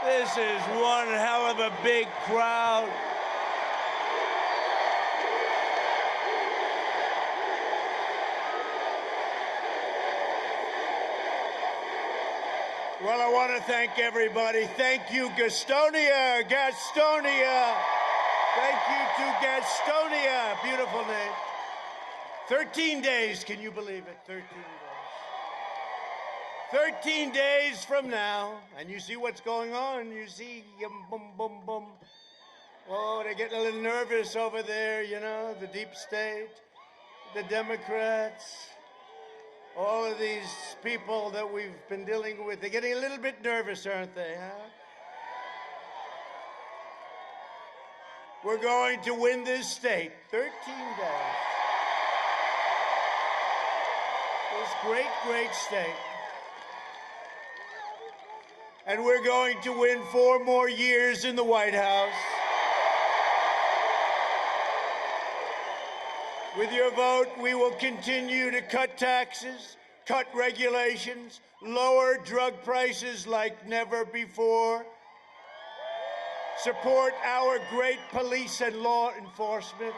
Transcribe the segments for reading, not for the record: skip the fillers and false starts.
This is one hell of a big crowd. Well, I want to thank everybody. Thank you, Gastonia, Gastonia. Thank you to Gastonia. Beautiful name. 13 days, can you believe it? 13 days. 13 days from now, and you see what's going on. You see, boom, boom, boom. Oh, they're getting a little nervous over there, you know, the deep state, the Democrats. All of these people that we've been dealing with, they're getting a little bit nervous, aren't they, huh? We're going to win this state. 13 days. This great, great state. And we're going to win 4 more years in the White House. With your vote, we will continue to cut taxes, cut regulations, lower drug prices like never before, support our great police and law enforcement,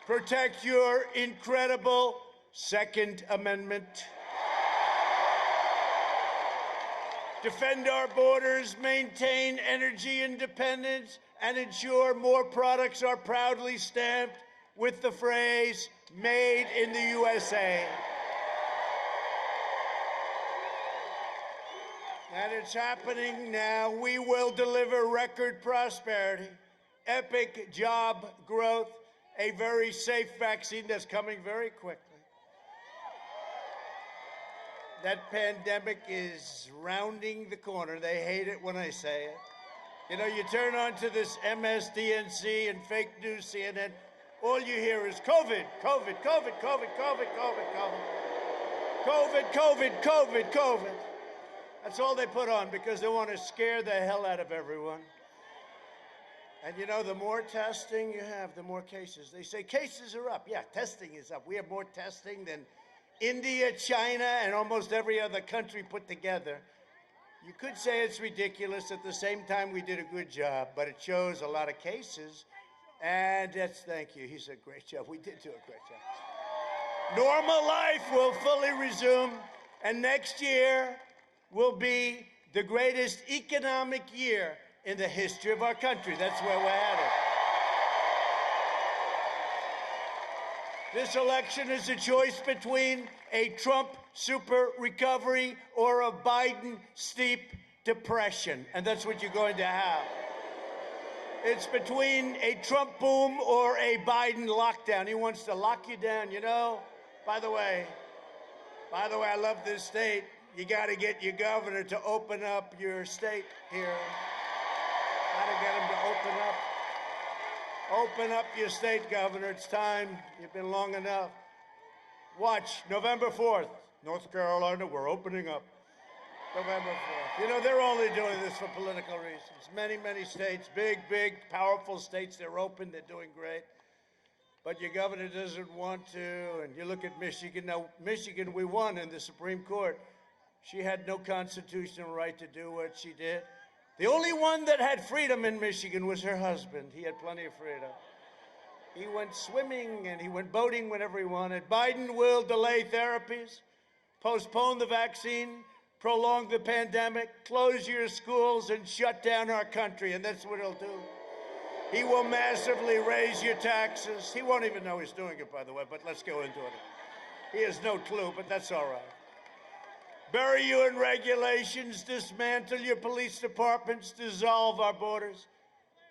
protect your incredible Second Amendment, defend our borders, maintain energy independence, and ensure more products are proudly stamped with the phrase, "Made in the USA." And it's happening now. We will deliver record prosperity, epic job growth, a very safe vaccine that's coming very quickly. That pandemic is rounding the corner. They hate it when I say it. You know, you turn on to this MSDNC and fake news CNN, all you hear is COVID, COVID, COVID, COVID, COVID, COVID, COVID, COVID, COVID, COVID, COVID. That's all they put on because they want to scare the hell out of everyone. And you know, the more testing you have, the more cases. They say cases are up. Yeah, testing is up. We have more testing than India, China, and almost every other country put together. You could say it's ridiculous. At the same time, we did a good job, but it shows a lot of cases. And that's, thank you. He said, great job. We did do a great job. Normal life will fully resume, and next year will be the greatest economic year in the history of our country. That's where we're headed. This election is a choice between a Trump super recovery or a Biden steep depression, and that's what you're going to have. It's between a Trump boom or a Biden lockdown. He wants to lock you down, you know. By the way, I love this state. You got to get your governor to open up your state here. Got to get him to open up. Open up your state, Governor. It's time. You've been long enough. Watch, November 4th, North Carolina, we're opening up. November 4th. You know, they're only doing this for political reasons. Many, many states, big, powerful states, they're open, they're doing great. But your governor doesn't want to, and you look at Michigan. Now, Michigan, we won in the Supreme Court. She had no constitutional right to do what she did. The only one that had freedom in Michigan was her husband. He had plenty of freedom. He went swimming and he went boating whenever he wanted. Biden will delay therapies, postpone the vaccine, prolong the pandemic, close your schools, and shut down our country, and that's what he'll do. He will massively raise your taxes. He won't even know he's doing it, by the way, but let's go into it. He has no clue, but that's all right. Bury you in regulations, dismantle your police departments, dissolve our borders,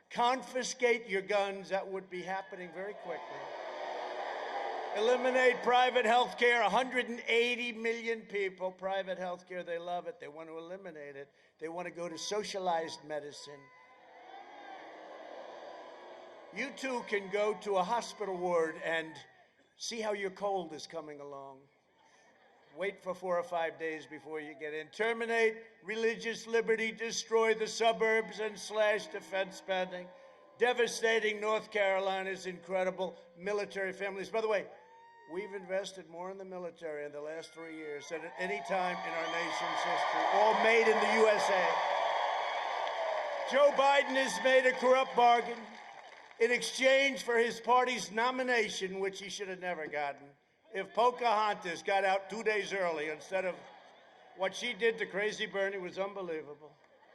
confiscate your guns. That would be happening very quickly. Eliminate private health care. 180 million people, private health care, they love it. They want to eliminate it. They want to go to socialized medicine. You too can go to a hospital ward and see how your cold is coming along. Wait for 4 or 5 days before you get in. Terminate religious liberty, destroy the suburbs, and slash defense spending. Devastating North Carolina's incredible military families. By the way, We've invested more in the military in the last 3 years than at any time in our nation's history, all made in the USA. Joe Biden has made a corrupt bargain in exchange for his party's nomination, which he should have never gotten. If Pocahontas got out 2 days early instead of what she did to Crazy Bernie was unbelievable,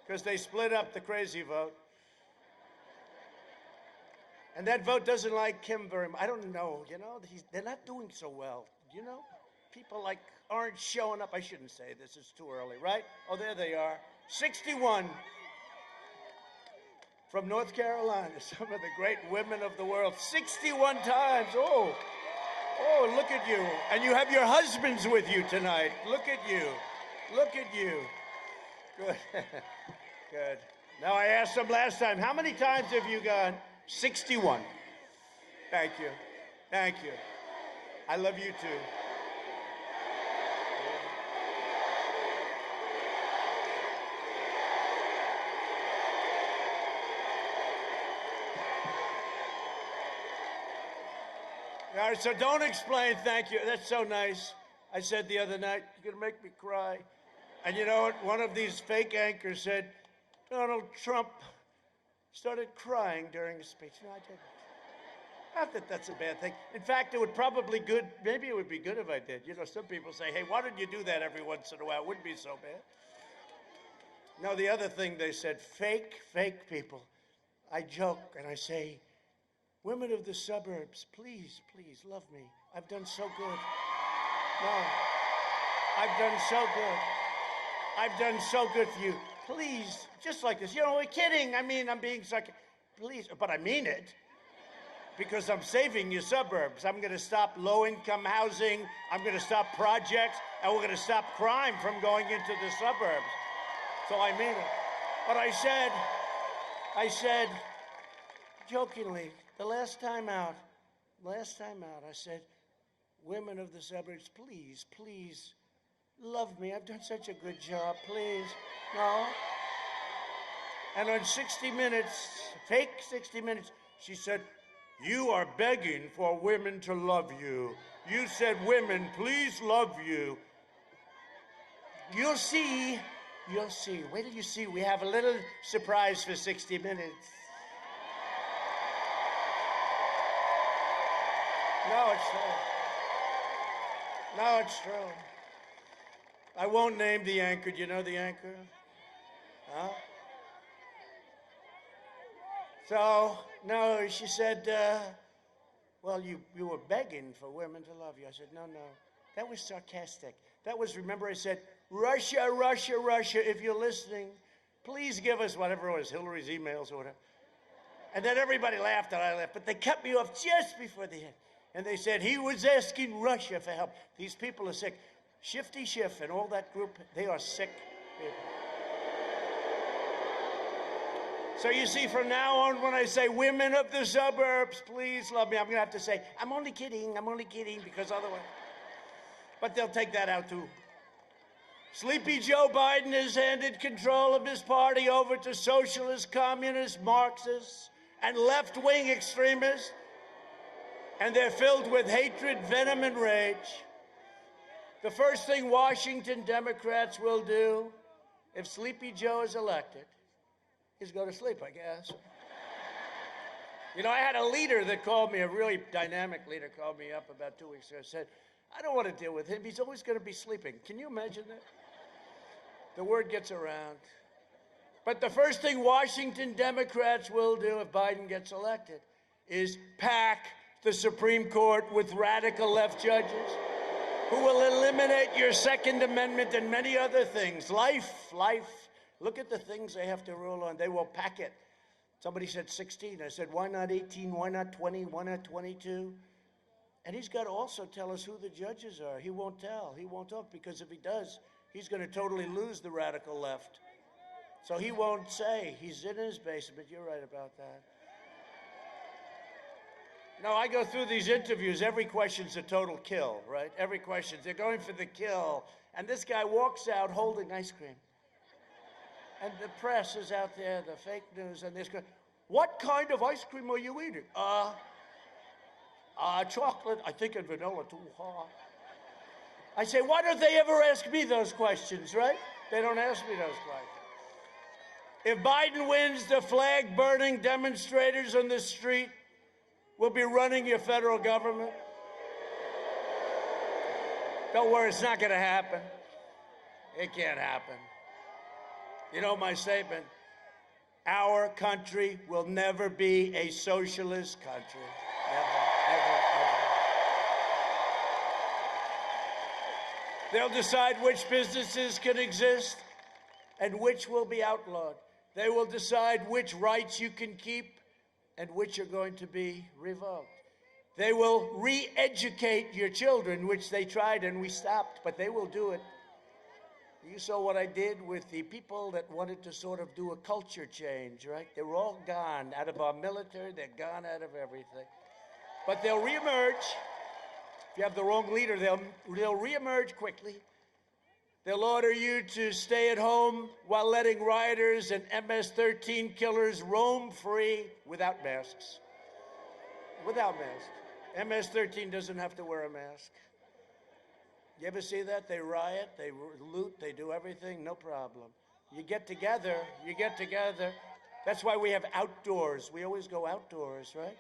because they split up the crazy vote. And that vote doesn't like Kim very much. I don't know, you know, they're not doing so well. You know, people like aren't showing up. I shouldn't say this, it's too early, right? Oh, there they are. 61 from North Carolina, some of the great women of the world. 61 times, oh, look at you. And you have your husbands with you tonight. Look at you, look at you. Good, good. Now I asked them last time, how many times have you gone? 61. Thank you. Thank you. I love you too. All right, so don't explain thank you. That's so nice. I said the other night, you're going to make me cry. And you know what? One of these fake anchors said, Donald Trump started crying during his speech. No, I didn't. Not that that's a bad thing. In fact, it would probably good. Maybe it would be good if I did. You know, some people say, hey, why don't you do that every once in a while? It wouldn't be so bad. No, the other thing they said, fake people. I joke and I say, women of the suburbs, please, please love me. I've done so good. No, I've done so good. I've done so good for you. Please, just like this. You know, we're kidding. I mean, I'm being sarcastic. Please, but I mean it. Because I'm saving your suburbs. I'm going to stop low-income housing. I'm going to stop projects. And we're going to stop crime from going into the suburbs. So I mean it. But I said, jokingly, the last time out, I said, women of the suburbs, please, please, love me. I've done such a good job. Please. No. And on 60 Minutes, fake 60 Minutes, she said, you are begging for women to love you. You said, women, please love you. You'll see. You'll see. Wait till you see. We have a little surprise for 60 Minutes. No, it's true. No, it's true. I won't name the anchor. Do you know the anchor? Huh? So, no, she said, well, you were begging for women to love you. I said, no. That was sarcastic. That was, remember I said, Russia, Russia, Russia, if you're listening, please give us whatever it was, Hillary's emails or whatever. And then everybody laughed and I laughed, but they cut me off just before the end. And they said, he was asking Russia for help. These people are sick. Shifty Schiff and all that group, they are sick people. So you see, from now on, when I say women of the suburbs, please love me, I'm going to have to say, I'm only kidding, because otherwise. But they'll take that out too. Sleepy Joe Biden has handed control of his party over to socialists, communists, Marxists, and left-wing extremists. And they're filled with hatred, venom, and rage. The first thing Washington Democrats will do if Sleepy Joe is elected is go to sleep, I guess. You know, I had a leader that called me, a really dynamic leader called me up about 2 weeks ago, said, I don't want to deal with him. He's always going to be sleeping. Can you imagine that? The word gets around. But the first thing Washington Democrats will do if Biden gets elected is pack the Supreme Court with radical left judges who will eliminate your Second Amendment and many other things. Life. Look at the things they have to rule on. They will pack it. Somebody said 16. I said, why not 18? Why not 20? Why not 22? And he's got to also tell us who the judges are. He won't tell. He won't talk, because if he does, he's going to totally lose the radical left. So he won't say. He's in his basement. You're right about that. No, I go through these interviews. Every question's a total kill, right? Every question. They're going for the kill. And this guy walks out holding ice cream. And the press is out there, the fake news, and this guy, what kind of ice cream are you eating? Chocolate, I think, and vanilla too hot. I say, why don't they ever ask me those questions, right? They don't ask me those questions. If Biden wins, the flag-burning demonstrators on the street will be running your federal government. Don't worry, it's not going to happen. It can't happen. You know my statement, our country will never be a socialist country. Never, ever, ever. They'll decide which businesses can exist and which will be outlawed. They will decide which rights you can keep and which are going to be revoked. They will re-educate your children, which they tried and we stopped, but they will do it. You saw what I did with the people that wanted to sort of do a culture change, right? They were all gone out of our military. They're gone out of everything. But they'll reemerge. If you have the wrong leader, they'll reemerge quickly. They'll order you to stay at home while letting rioters and MS-13 killers roam free without masks. Without masks. MS-13 doesn't have to wear a mask. You ever see that? They riot, they loot, they do everything, no problem. You get together. That's why we have outdoors. We always go outdoors, right?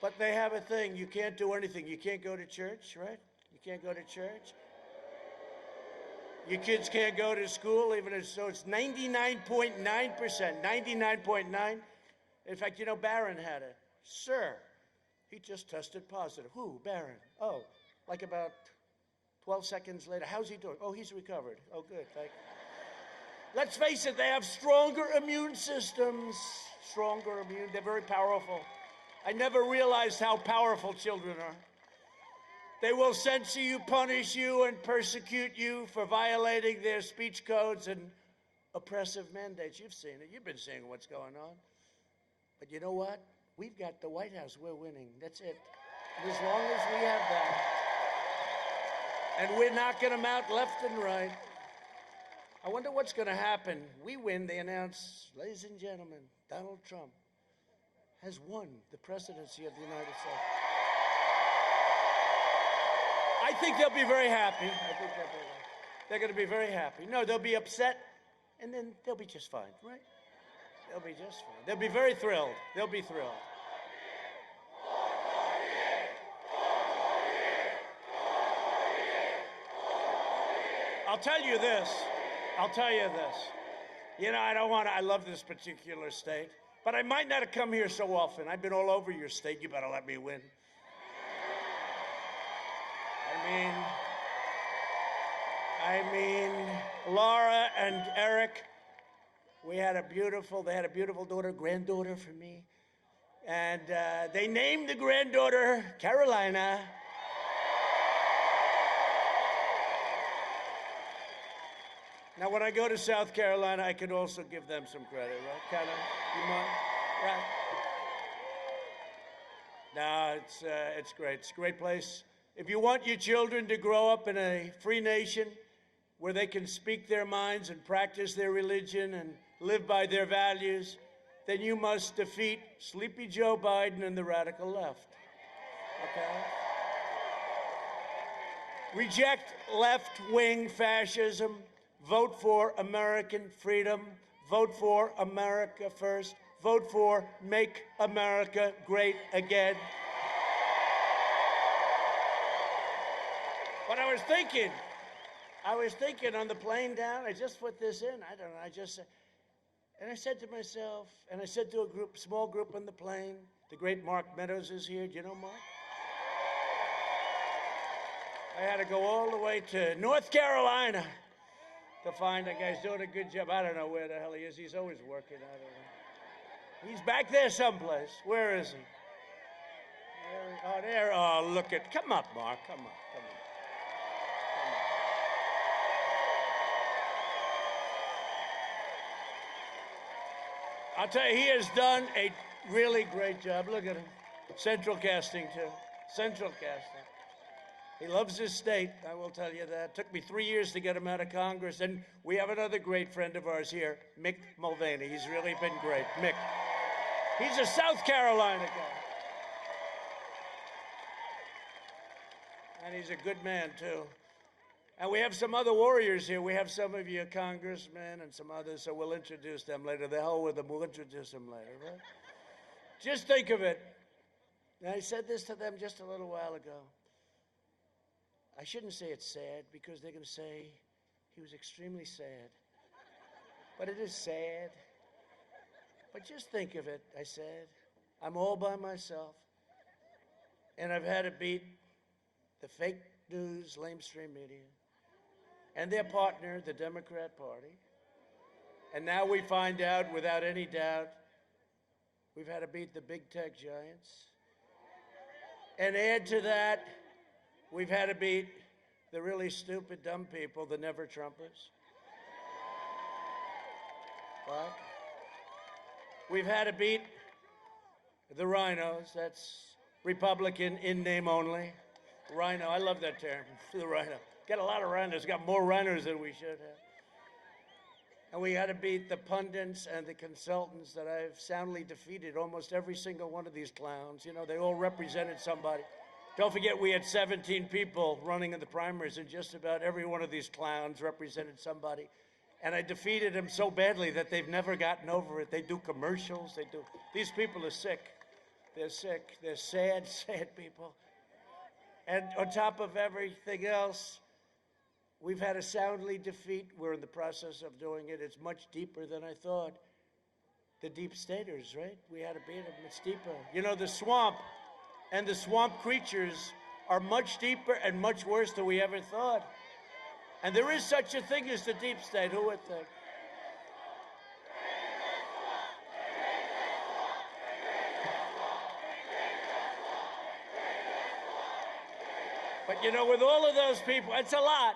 But they have a thing. You can't do anything. You can't go to church, right? You can't go to church. Your kids can't go to school, even if so. It's 99.9%, 99.9. In fact, you know, Barron had it. Sir, he just tested positive. Who? Barron. Oh, like about 12 seconds later. How's he doing? Oh, he's recovered. Oh, good. Thank you. Let's face it, they have stronger immune systems. Stronger immune. They're very powerful. I never realized how powerful children are. They will censor you, punish you, and persecute you for violating their speech codes and oppressive mandates. You've seen it. You've been seeing what's going on. But you know what? We've got the White House. We're winning. That's it. And as long as we have that, and we're knocking them out left and right, I wonder what's going to happen. We win, they announce, ladies and gentlemen, Donald Trump has won the presidency of the United States. I think they'll be very happy. They're going to be very happy. No, they'll be upset, and then they'll be just fine, right? They'll be just fine. They'll be very thrilled. They'll be thrilled. I'll tell you this. You know, I love this particular state, but I might not have come here so often. I've been all over your state. You better let me win. I mean, Laura and Eric, they had a beautiful daughter, granddaughter for me. And they named the granddaughter Carolina. Now, when I go to South Carolina, I can also give them some credit, right? Kind of, you mind? Right? No, it's great. It's a great place. If you want your children to grow up in a free nation where they can speak their minds and practice their religion and live by their values, then you must defeat Sleepy Joe Biden and the radical left. Okay? Reject left-wing fascism. Vote for American freedom. Vote for America first. Vote for Make America Great Again. But I was thinking on the plane down, I just put this in, I don't know, and I said to myself, and I said to a small group on the plane, the great Mark Meadows is here. Do you know Mark? I had to go all the way to North Carolina to find a guy who's doing a good job. I don't know where the hell he is. He's always working. I don't know. He's back there someplace. Where is he? There. Oh, look at. Come up, Mark. Come up. I'll tell you, he has done a really great job. Look at him. Central casting, too. Central casting. He loves his state, I will tell you that. It took me 3 years to get him out of Congress. And we have another great friend of ours here, Mick Mulvaney. He's really been great. Mick. He's a South Carolina guy. And he's a good man, too. And we have some other warriors here. We have some of you congressmen and some others, so we'll introduce them later. The hell with them, we'll introduce them later, right? Just think of it. And I said this to them just a little while ago. I shouldn't say it's sad, because they're going to say he was extremely sad. But it is sad. But just think of it, I said. I'm all by myself. And I've had to beat the fake news, lamestream media, and their partner, the Democrat Party. And now we find out, without any doubt, we've had to beat the big tech giants. And add to that, we've had to beat the really stupid, dumb people, the never-Trumpers. What? We've had to beat the rhinos. That's Republican in name only. Rhino, I love that term, the rhino. Got a lot of rhinos, got more rhinos than we should have. And we had to beat the pundits and the consultants that I've soundly defeated, almost every single one of these clowns. You know, they all represented somebody. Don't forget, we had 17 people running in the primaries, and just about every one of these clowns represented somebody. And I defeated them so badly that they've never gotten over it. They do commercials, these people are sick. They're sick, they're sad, sad people. And on top of everything else, we've had to soundly defeat. We're in the process of doing it. It's much deeper than I thought. The deep staters, right? We had to beat them. It's deeper. You know, the swamp and the swamp creatures are much deeper and much worse than we ever thought. And there is such a thing as the deep state. Who would think? But, you know, with all of those people, it's a lot.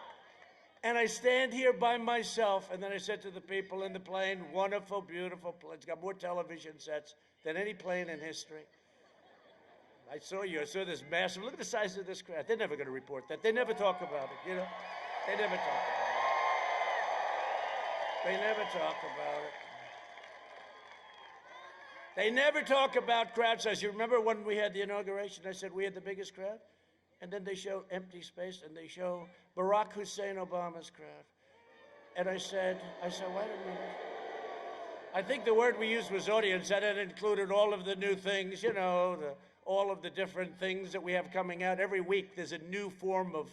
And I stand here by myself, and then I said to the people in the plane, wonderful, beautiful plane. It's got more television sets than any plane in history. I saw you. I saw this massive. Look at the size of this crowd. They're never going to report that. They never talk about it, you know. They never talk about it. They never talk about it. They never talk about crowd size. You remember when we had the inauguration, I said we had the biggest crowd? And then they show empty space, and they show Barack Hussein Obama's crowd. And I said, wait a minute. I think the word we used was audience, and it included all of the new things, you know, all of the different things that we have coming out. Every week there's a new form of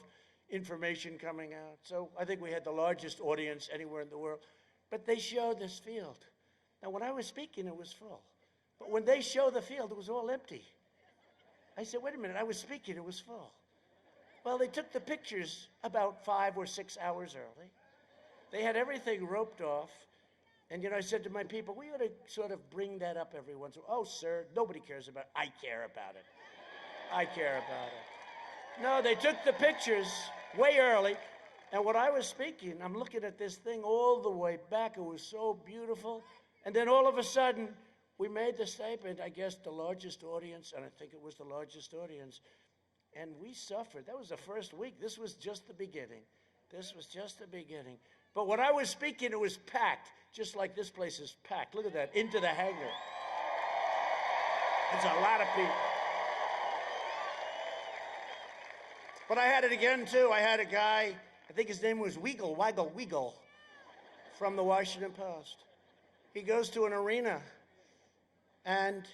information coming out. So I think we had the largest audience anywhere in the world. But they showed this field. Now, when I was speaking, it was full. But when they showed the field, it was all empty. I said, wait a minute, I was speaking, it was full. Well, they took the pictures about 5 or 6 hours early. They had everything roped off. And, you know, I said to my people, we ought to sort of bring that up every once in a while. Oh, sir, nobody cares about it. I care about it. I care about it. No, they took the pictures way early. And when I was speaking, I'm looking at this thing all the way back. It was so beautiful. And then all of a sudden, we made the statement, I guess the largest audience, and I think it was the largest audience, and we suffered. That was the first week. This was just the beginning. This was just the beginning. But when I was speaking, it was packed, just like this place is packed. Look at that, into the hangar. It's a lot of people. But I had it again, too. I had a guy, I think his name was Weigel, from the Washington Post. He goes to an arena, and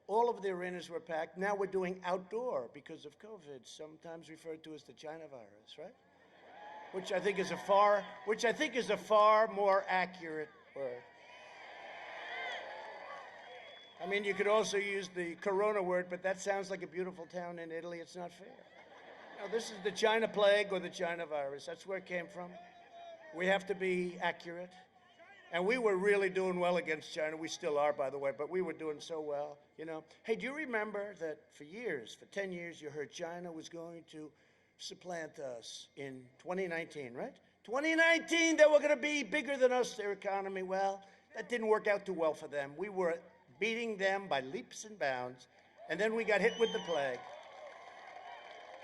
all of the arenas were packed. Now we're doing outdoor because of COVID, sometimes referred to as the China virus, right? Which I think is a far more accurate word. I mean, you could also use the Corona word, but that sounds like a beautiful town in Italy. It's not fair. No, this is the China plague or the China virus. That's where it came from. We have to be accurate. And we were really doing well against China. We still are, by the way, but we were doing so well, you know. Hey, do you remember that for 10 years, you heard China was going to supplant us in 2019, right? 2019, they were going to be bigger than us, their economy. Well, that didn't work out too well for them. We were beating them by leaps and bounds, and then we got hit with the plague.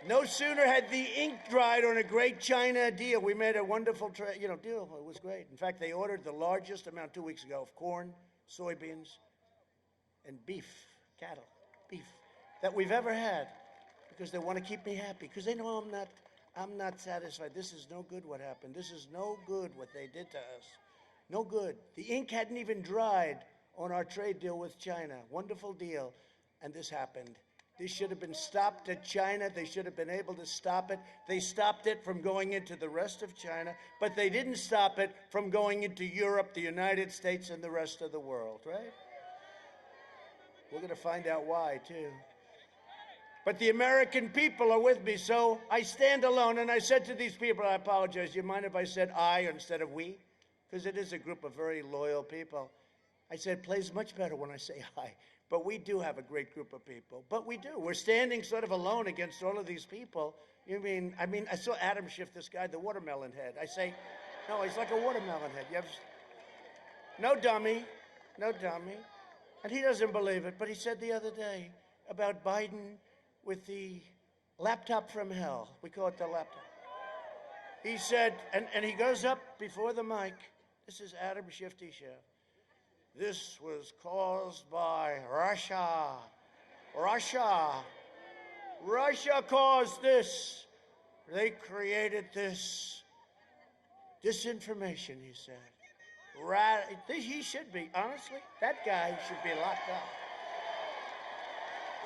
No sooner had the ink dried on a great China deal. We made a wonderful deal. It was great. In fact, they ordered the largest amount 2 weeks ago of corn, soybeans, and beef, cattle, beef, that we've ever had. because they want to keep me happy, because they know I'm not satisfied. This is no good what happened. This is no good what they did to us. No good. The ink hadn't even dried on our trade deal with China. Wonderful deal. And this happened. This should have been stopped at China. They should have been able to stop it. They stopped it from going into the rest of China, but they didn't stop it from going into Europe, the United States, and the rest of the world, right? We're going to find out why, too. But the American people are with me, so I stand alone. And I said to these people, I apologize, do you mind if I said I instead of we? Because it is a group of very loyal people. I said, it plays much better when I say I. But we do have a great group of people. But we do. We're standing sort of alone against all of these people. I saw Adam Schiff, this guy, the watermelon head. I say, no, he's like a watermelon head. No dummy. No dummy. And he doesn't believe it. But he said the other day about Biden with the laptop from hell. We call it the laptop. He said, and he goes up before the mic. This is Adam Shifty Schiff. This was caused by Russia. Russia caused this. They created this disinformation, he said. He should be, honestly, that guy should be locked up.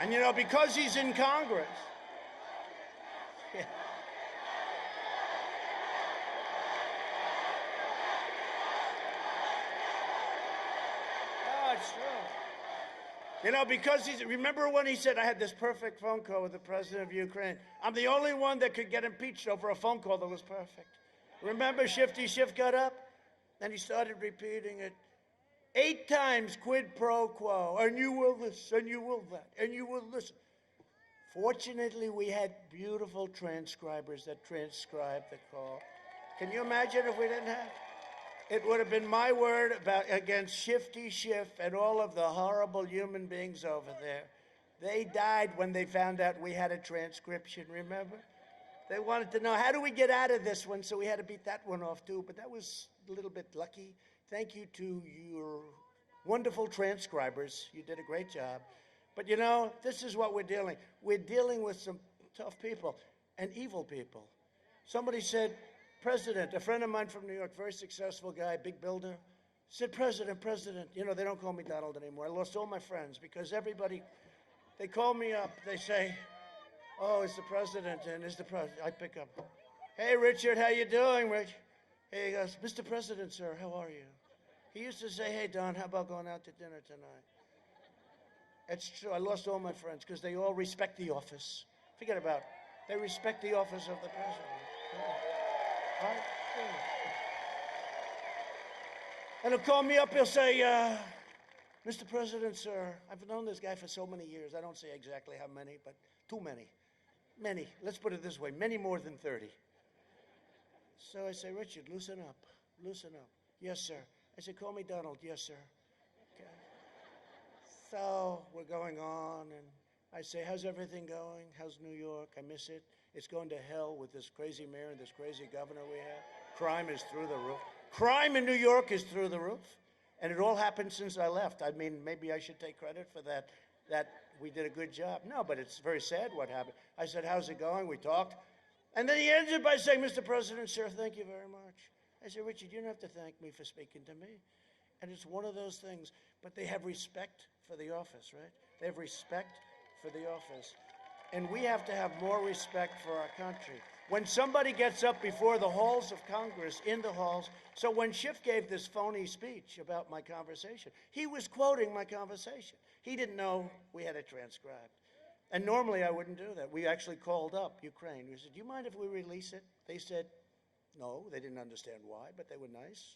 And, because he's in Congress. Yeah. It's true. Because remember when he said, I had this perfect phone call with the president of Ukraine. I'm the only one that could get impeached over a phone call that was perfect. Remember Shifty Schiff got up and he started repeating it 8 times, quid pro quo, and you will this, and you will that, and you will listen. Fortunately, we had beautiful transcribers that transcribed the call. Can you imagine if we didn't have? It would have been my word against Shifty Schiff and all of the horrible human beings over there. They died when they found out we had a transcription, remember? They wanted to know, how do we get out of this one? So we had to beat that one off, too. But that was a little bit lucky. Thank you to your wonderful transcribers. You did a great job. But, this is what we're dealing. We're dealing with some tough people and evil people. Somebody said, President, a friend of mine from New York, very successful guy, big builder, said, President. They don't call me Donald anymore. I lost all my friends because everybody, they call me up. They say, oh, it's the president, and it's the president. I pick up. Hey, Richard, how you doing, Rich? Hey, he goes, Mr. President, sir, how are you? He used to say, hey, Don, how about going out to dinner tonight? It's true. I lost all my friends because they all respect the office. Forget about it. They respect the office of the president. Yeah. Right? Yeah. And he'll call me up. He'll say, Mr. President, sir, I've known this guy for so many years. I don't say exactly how many, but too many. Many. Let's put it this way. Many more than 30. So I say, Richard, loosen up. Loosen up. Yes, sir. I said, call me Donald. Yes, sir. Okay. So we're going on, and I say, how's everything going? How's New York? I miss it. It's going to hell with this crazy mayor and this crazy governor we have. Crime is through the roof. Crime in New York is through the roof. And it all happened since I left. I mean, maybe I should take credit for that we did a good job. No, but it's very sad what happened. I said, how's it going? We talked. And then he ended by saying, Mr. President, sir, thank you very much. I said, Richard, you don't have to thank me for speaking to me. And it's one of those things. But they have respect for the office, right? They have respect for the office. And we have to have more respect for our country. When somebody gets up before the halls of Congress, in the halls, so when Schiff gave this phony speech about my conversation, he was quoting my conversation. He didn't know we had it transcribed. And normally I wouldn't do that. We actually called up Ukraine. We said, do you mind if we release it? They said, no. They didn't understand why, but they were nice.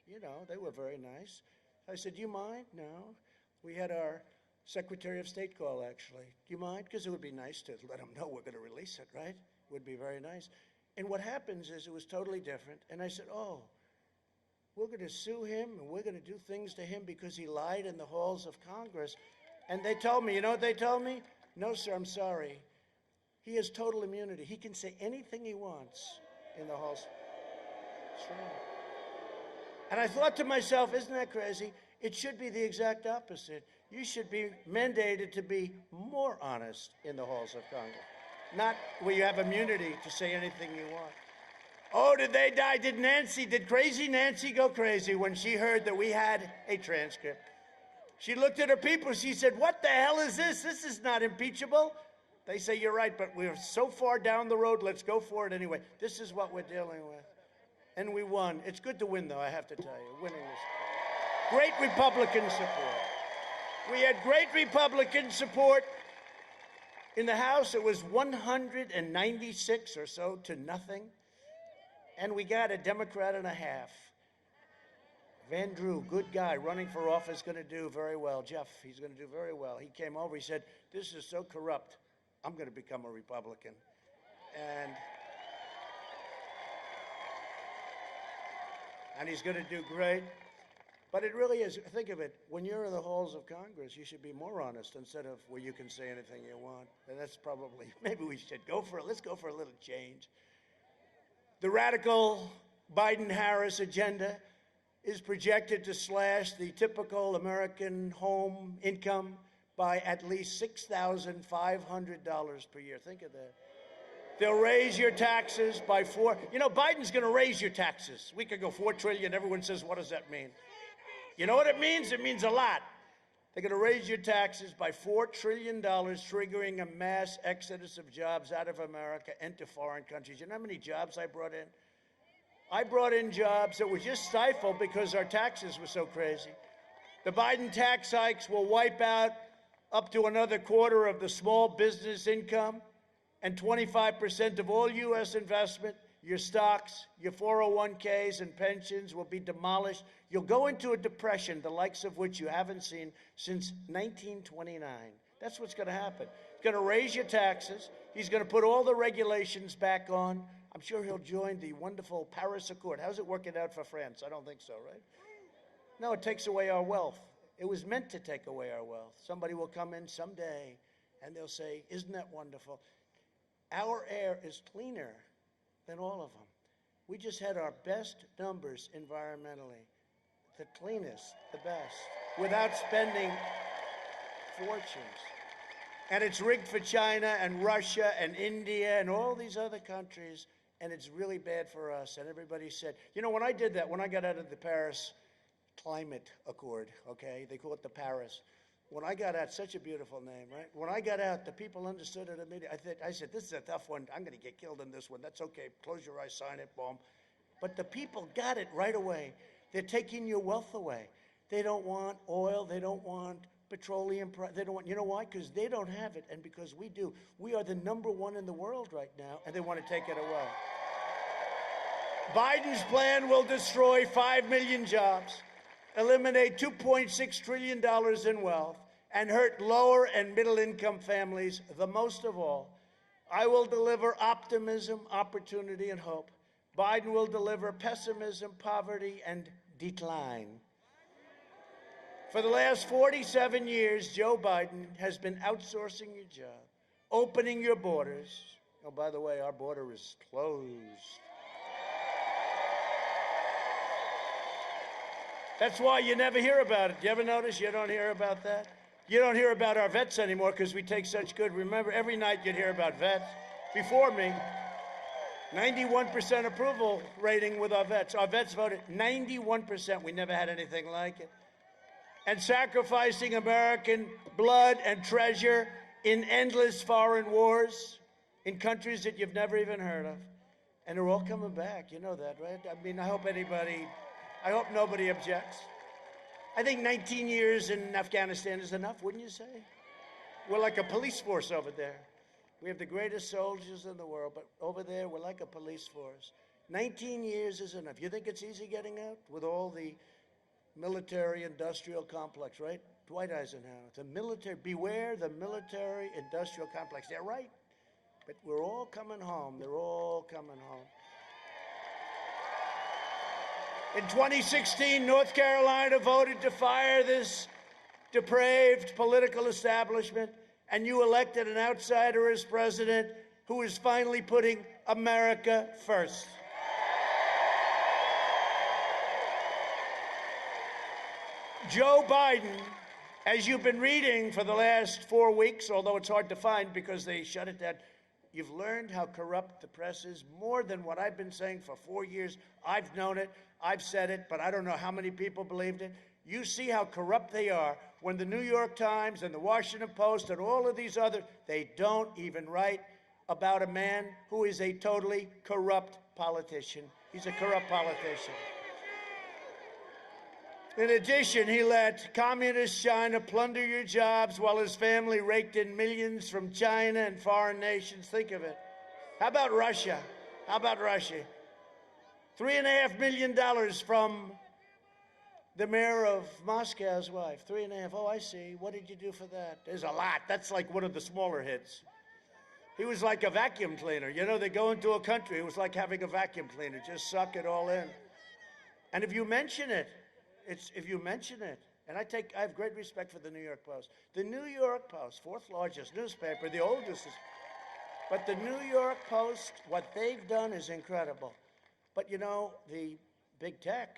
You know, they were very nice. I said, do you mind? No. We had our Secretary of State call, actually. Do you mind? Because it would be nice to let them know we're going to release it, right? It would be very nice. And what happens is it was totally different. And I said, oh, we're going to sue him and we're going to do things to him because he lied in the halls of Congress. And they told me, you know what they told me? No, sir, I'm sorry. He has total immunity. He can say anything he wants in the halls. Sure. And I thought to myself, isn't that crazy? It should be the exact opposite. You should be mandated to be more honest in the halls of Congress. not where you have immunity to say anything you want. Oh, did they die? Did crazy Nancy go crazy when she heard that we had a transcript? She looked at her people, she said, what the hell is this? This is not impeachable. They say, you're right, but we're so far down the road, let's go for it anyway. This is what we're dealing with. And we won. It's good to win, though, I have to tell you. Winning was great Republican support. We had great Republican support. In the House, it was 196 or so to nothing. And we got a Democrat and a half. Van Drew, good guy, running for office, going to do very well. Jeff, he's going to do very well. He came over, he said, this is so corrupt, I'm going to become a Republican. And he's going to do great. But it really is, think of it, when you're in the halls of Congress, you should be more honest instead of where you can say anything you want. And that's probably, maybe we should go for it. Let's go for a little change. The radical Biden-Harris agenda is projected to slash the typical American home income by at least $6,500 per year. Think of that. They'll raise your taxes by Biden's going to raise your taxes. We could go $4 trillion. Everyone says, what does that mean? You know what it means? It means a lot. They're going to raise your taxes by $4 trillion, triggering a mass exodus of jobs out of America into foreign countries. You know how many jobs I brought in? I brought in jobs that were just stifled because our taxes were so crazy. The Biden tax hikes will wipe out up to another quarter of the small business income and 25% of all U.S. investment. Your stocks, your 401ks and pensions will be demolished. You'll go into a depression, the likes of which you haven't seen since 1929. That's what's going to happen. He's going to raise your taxes. He's going to put all the regulations back on. I'm sure he'll join the wonderful Paris Accord. How's it working out for France? I don't think so, right? No, it takes away our wealth. It was meant to take away our wealth. Somebody will come in someday and they'll say, isn't that wonderful? Our air is cleaner than all of them. We just had our best numbers environmentally. The cleanest, the best, without spending fortunes. And it's rigged for China and Russia and India and all these other countries, and it's really bad for us. And everybody said, you know, when I did that, when I got out of the Paris Climate Accord, okay, they call it the Paris. When I got out, such a beautiful name, right? When I got out, the people understood it immediately. I said, this is a tough one. I'm going to get killed in this one. That's okay. Close your eyes, sign it, boom. But the people got it right away. They're taking your wealth away. They don't want oil. They don't want petroleum. They don't want, you know why? Because they don't have it, and because we do. We are the #1 in the world right now, and they want to take it away. Biden's plan will destroy 5 million jobs, eliminate $2.6 trillion in wealth, and hurt lower and middle-income families the most of all. I will deliver optimism, opportunity, and hope. Biden will deliver pessimism, poverty, and decline. For the last 47 years, Joe Biden has been outsourcing your job, opening your borders. Oh, by the way, our border is closed. That's why you never hear about it. Do you ever notice you don't hear about that? You don't hear about our vets anymore because we take such good. Remember, every night you'd hear about vets. Before me, 91% approval rating with our vets. Our vets voted 91%. We never had anything like it. And sacrificing American blood and treasure in endless foreign wars in countries that you've never even heard of. And they're all coming back. You know that, right? I mean, I hope nobody objects. I think 19 years in Afghanistan is enough, wouldn't you say? We're like a police force over there. We have the greatest soldiers in the world, but over there, we're like a police force. 19 years is enough. You think it's easy getting out with all the military-industrial complex, right? Dwight Eisenhower, the military, beware the military-industrial complex. They're right, but we're all coming home. They're all coming home. In 2016, North Carolina voted to fire this depraved political establishment, and you elected an outsider as president who is finally putting America first. Joe Biden, as you've been reading for the last 4 weeks, although it's hard to find because they shut it down, You've learned how corrupt the press is more than what I've been saying for 4 years. I've known it. I've said it, but I don't know how many people believed it. You see how corrupt they are when the New York Times and the Washington Post and all of these other, they don't even write about a man who is a totally corrupt politician. He's a corrupt politician. In addition, he let communist China plunder your jobs while his family raked in millions from China and foreign nations. Think of it. How about Russia? How about Russia? $3.5 million from the mayor of Moscow's wife. 3.5. Oh, I see. What did you do for that? There's a lot. That's like one of the smaller hits. He was like a vacuum cleaner. You know, they go into a country. It was like having a vacuum cleaner. Just suck it all in. And if you mention it, and I have great respect for the New York Post. The New York Post, fourth largest newspaper, the oldest. But the New York Post, what they've done is incredible. But you know, the big tech,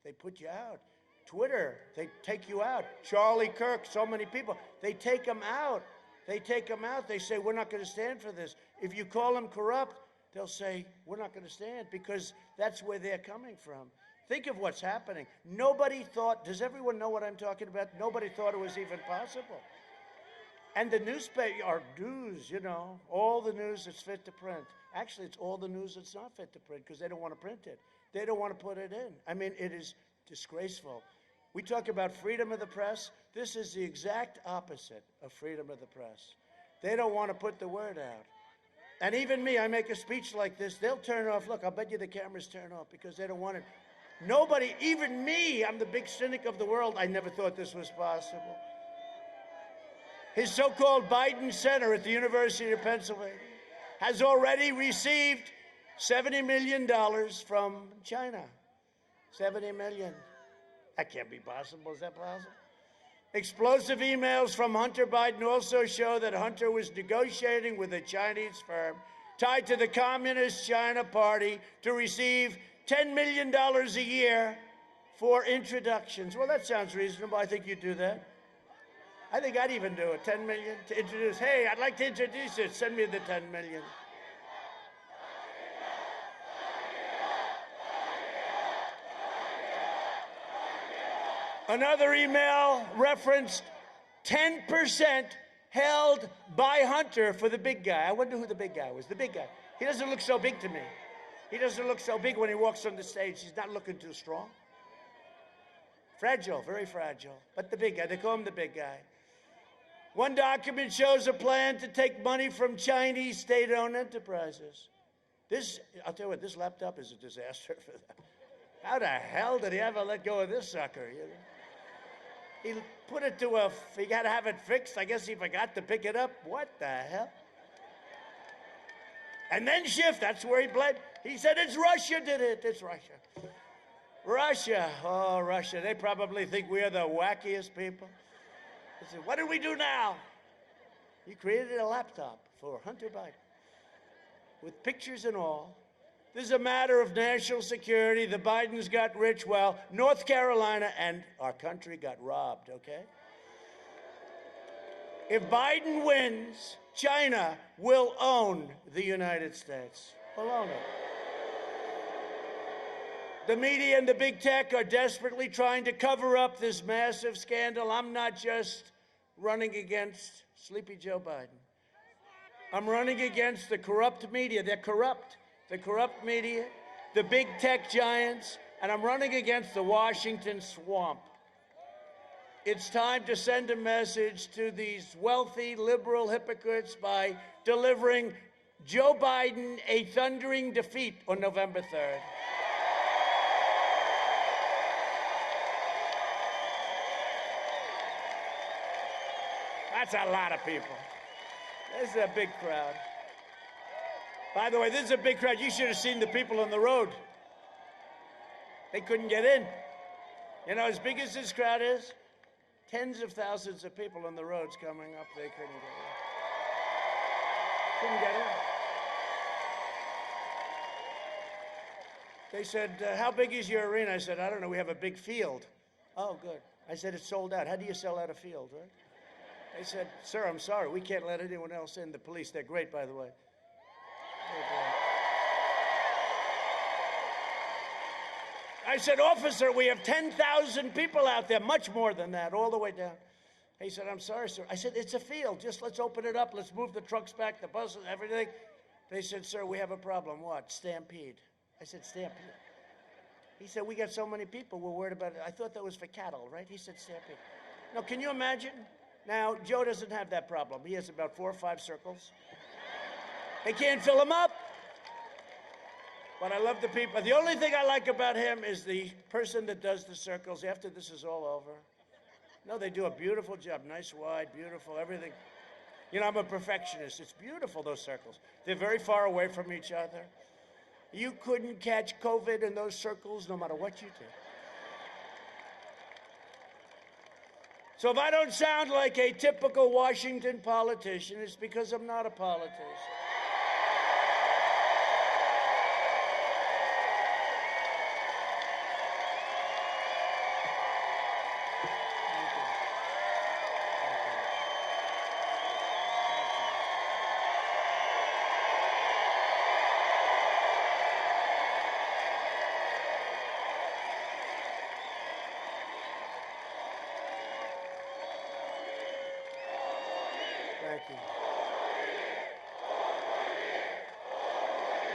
they put you out. Twitter, they take you out. Charlie Kirk, so many people, they take them out. They take them out. They say, we're not going to stand for this. If you call them corrupt, they'll say, we're not going to stand, because that's where they're coming from. Think of what's happening. Nobody thought, does everyone know what I'm talking about? Nobody thought it was even possible. And the newspaper, our news, you know, all the news that's fit to print. Actually, it's all the news that's not fit to print, because they don't want to print it. They don't want to put it in. I mean, it is disgraceful. We talk about freedom of the press. This is the exact opposite of freedom of the press. They don't want to put the word out. And even me, I make a speech like this, they'll turn it off. Look, I'll bet you the cameras turn off because they don't want it. Nobody, even me, I'm the big cynic of the world, I never thought this was possible. His so-called Biden Center at the University of Pennsylvania has already received $70 million from China. 70 million. That can't be possible. Is that possible? Explosive emails from Hunter Biden also show that Hunter was negotiating with a Chinese firm tied to the Communist China Party to receive $10 million a year for introductions. Well, that sounds reasonable. I think you'd do that. I think I'd even do it. 10 million to introduce. Hey, I'd like to introduce it. Send me the 10 million. Another email referenced 10% held by Hunter for the big guy. I wonder who the big guy was. The big guy. He doesn't look so big to me. He doesn't look so big when he walks on the stage. He's not looking too strong. Fragile, very fragile. But the big guy, they call him the big guy. One document shows a plan to take money from Chinese state-owned enterprises. I'll tell you what, this laptop is a disaster for them. How the hell did he ever let go of this sucker? You know? He put it to he got to have it fixed. I guess he forgot to pick it up. What the hell? And then Schiff, that's where he blamed. He said, it's Russia did it. It's Russia. Russia. Oh, Russia. They probably think we are the wackiest people. He said, what do we do now? He created a laptop for Hunter Biden with pictures and all. This is a matter of national security. The Bidens got rich while North Carolina and our country got robbed, okay? If Biden wins, China will own the United States. Will own it. The media and the big tech are desperately trying to cover up this massive scandal. I'm not just running against Sleepy Joe Biden. I'm running against the corrupt media. They're corrupt. The corrupt media, the big tech giants, and I'm running against the Washington swamp. It's time to send a message to these wealthy liberal hypocrites by delivering Joe Biden a thundering defeat on November 3rd. That's a lot of people. This is a big crowd. By the way, this is a big crowd. You should have seen the people on the road. They couldn't get in. You know, as big as this crowd is, tens of thousands of people on the roads coming up, they couldn't get in. Couldn't get in. They said, how big is your arena? I said, I don't know, we have a big field. Oh, good. I said, it's sold out. How do you sell out a field, right? They said, sir, I'm sorry, we can't let anyone else in. The police, they're great, by the way. I said, officer, we have 10,000 people out there, much more than that, all the way down. He said, I'm sorry, sir. I said, it's a field. Just let's open it up. Let's move the trucks back, the buses, everything. They said, sir, we have a problem. What? Stampede. I said, stampede. He said, we got so many people, we're worried about it. I thought that was for cattle, right? He said, stampede. Now, can you imagine? Now, Joe doesn't have that problem. He has about 4 or 5 circles. They can't fill them up. But I love the people. The only thing I like about him is the person that does the circles after this is all over. No, they do a beautiful job. Nice, wide, beautiful, everything. You know, I'm a perfectionist. It's beautiful, those circles. They're very far away from each other. You couldn't catch COVID in those circles no matter what you did. So if I don't sound like a typical Washington politician, it's because I'm not a politician. Thank you.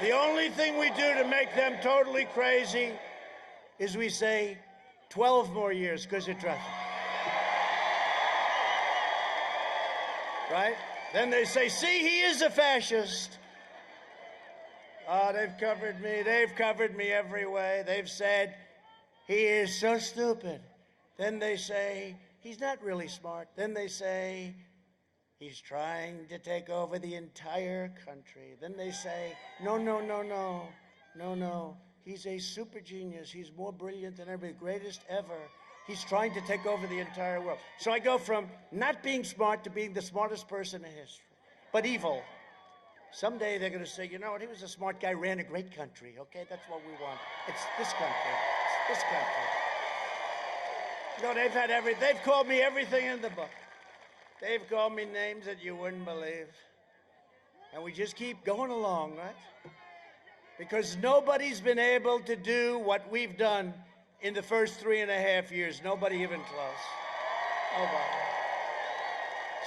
The only thing we do to make them totally crazy is we say 12 more years because of traffic. Right? Then they say, see, he is a fascist. Oh, they've covered me. They've covered me every way. They've said, he is so stupid. Then they say, he's not really smart. Then they say, he's trying to take over the entire country. Then they say, no, no, no, no, no, no. He's a super genius. He's more brilliant than ever, greatest ever. He's trying to take over the entire world. So I go from not being smart to being the smartest person in history, but evil. Someday they're going to say, you know what, he was a smart guy, ran a great country, okay? That's what we want. It's this country. It's this country. You know, they've called me everything in the book. They've called me names that you wouldn't believe. And we just keep going along, right? Because nobody's been able to do what we've done in the first 3.5 years. Nobody even close. Nobody.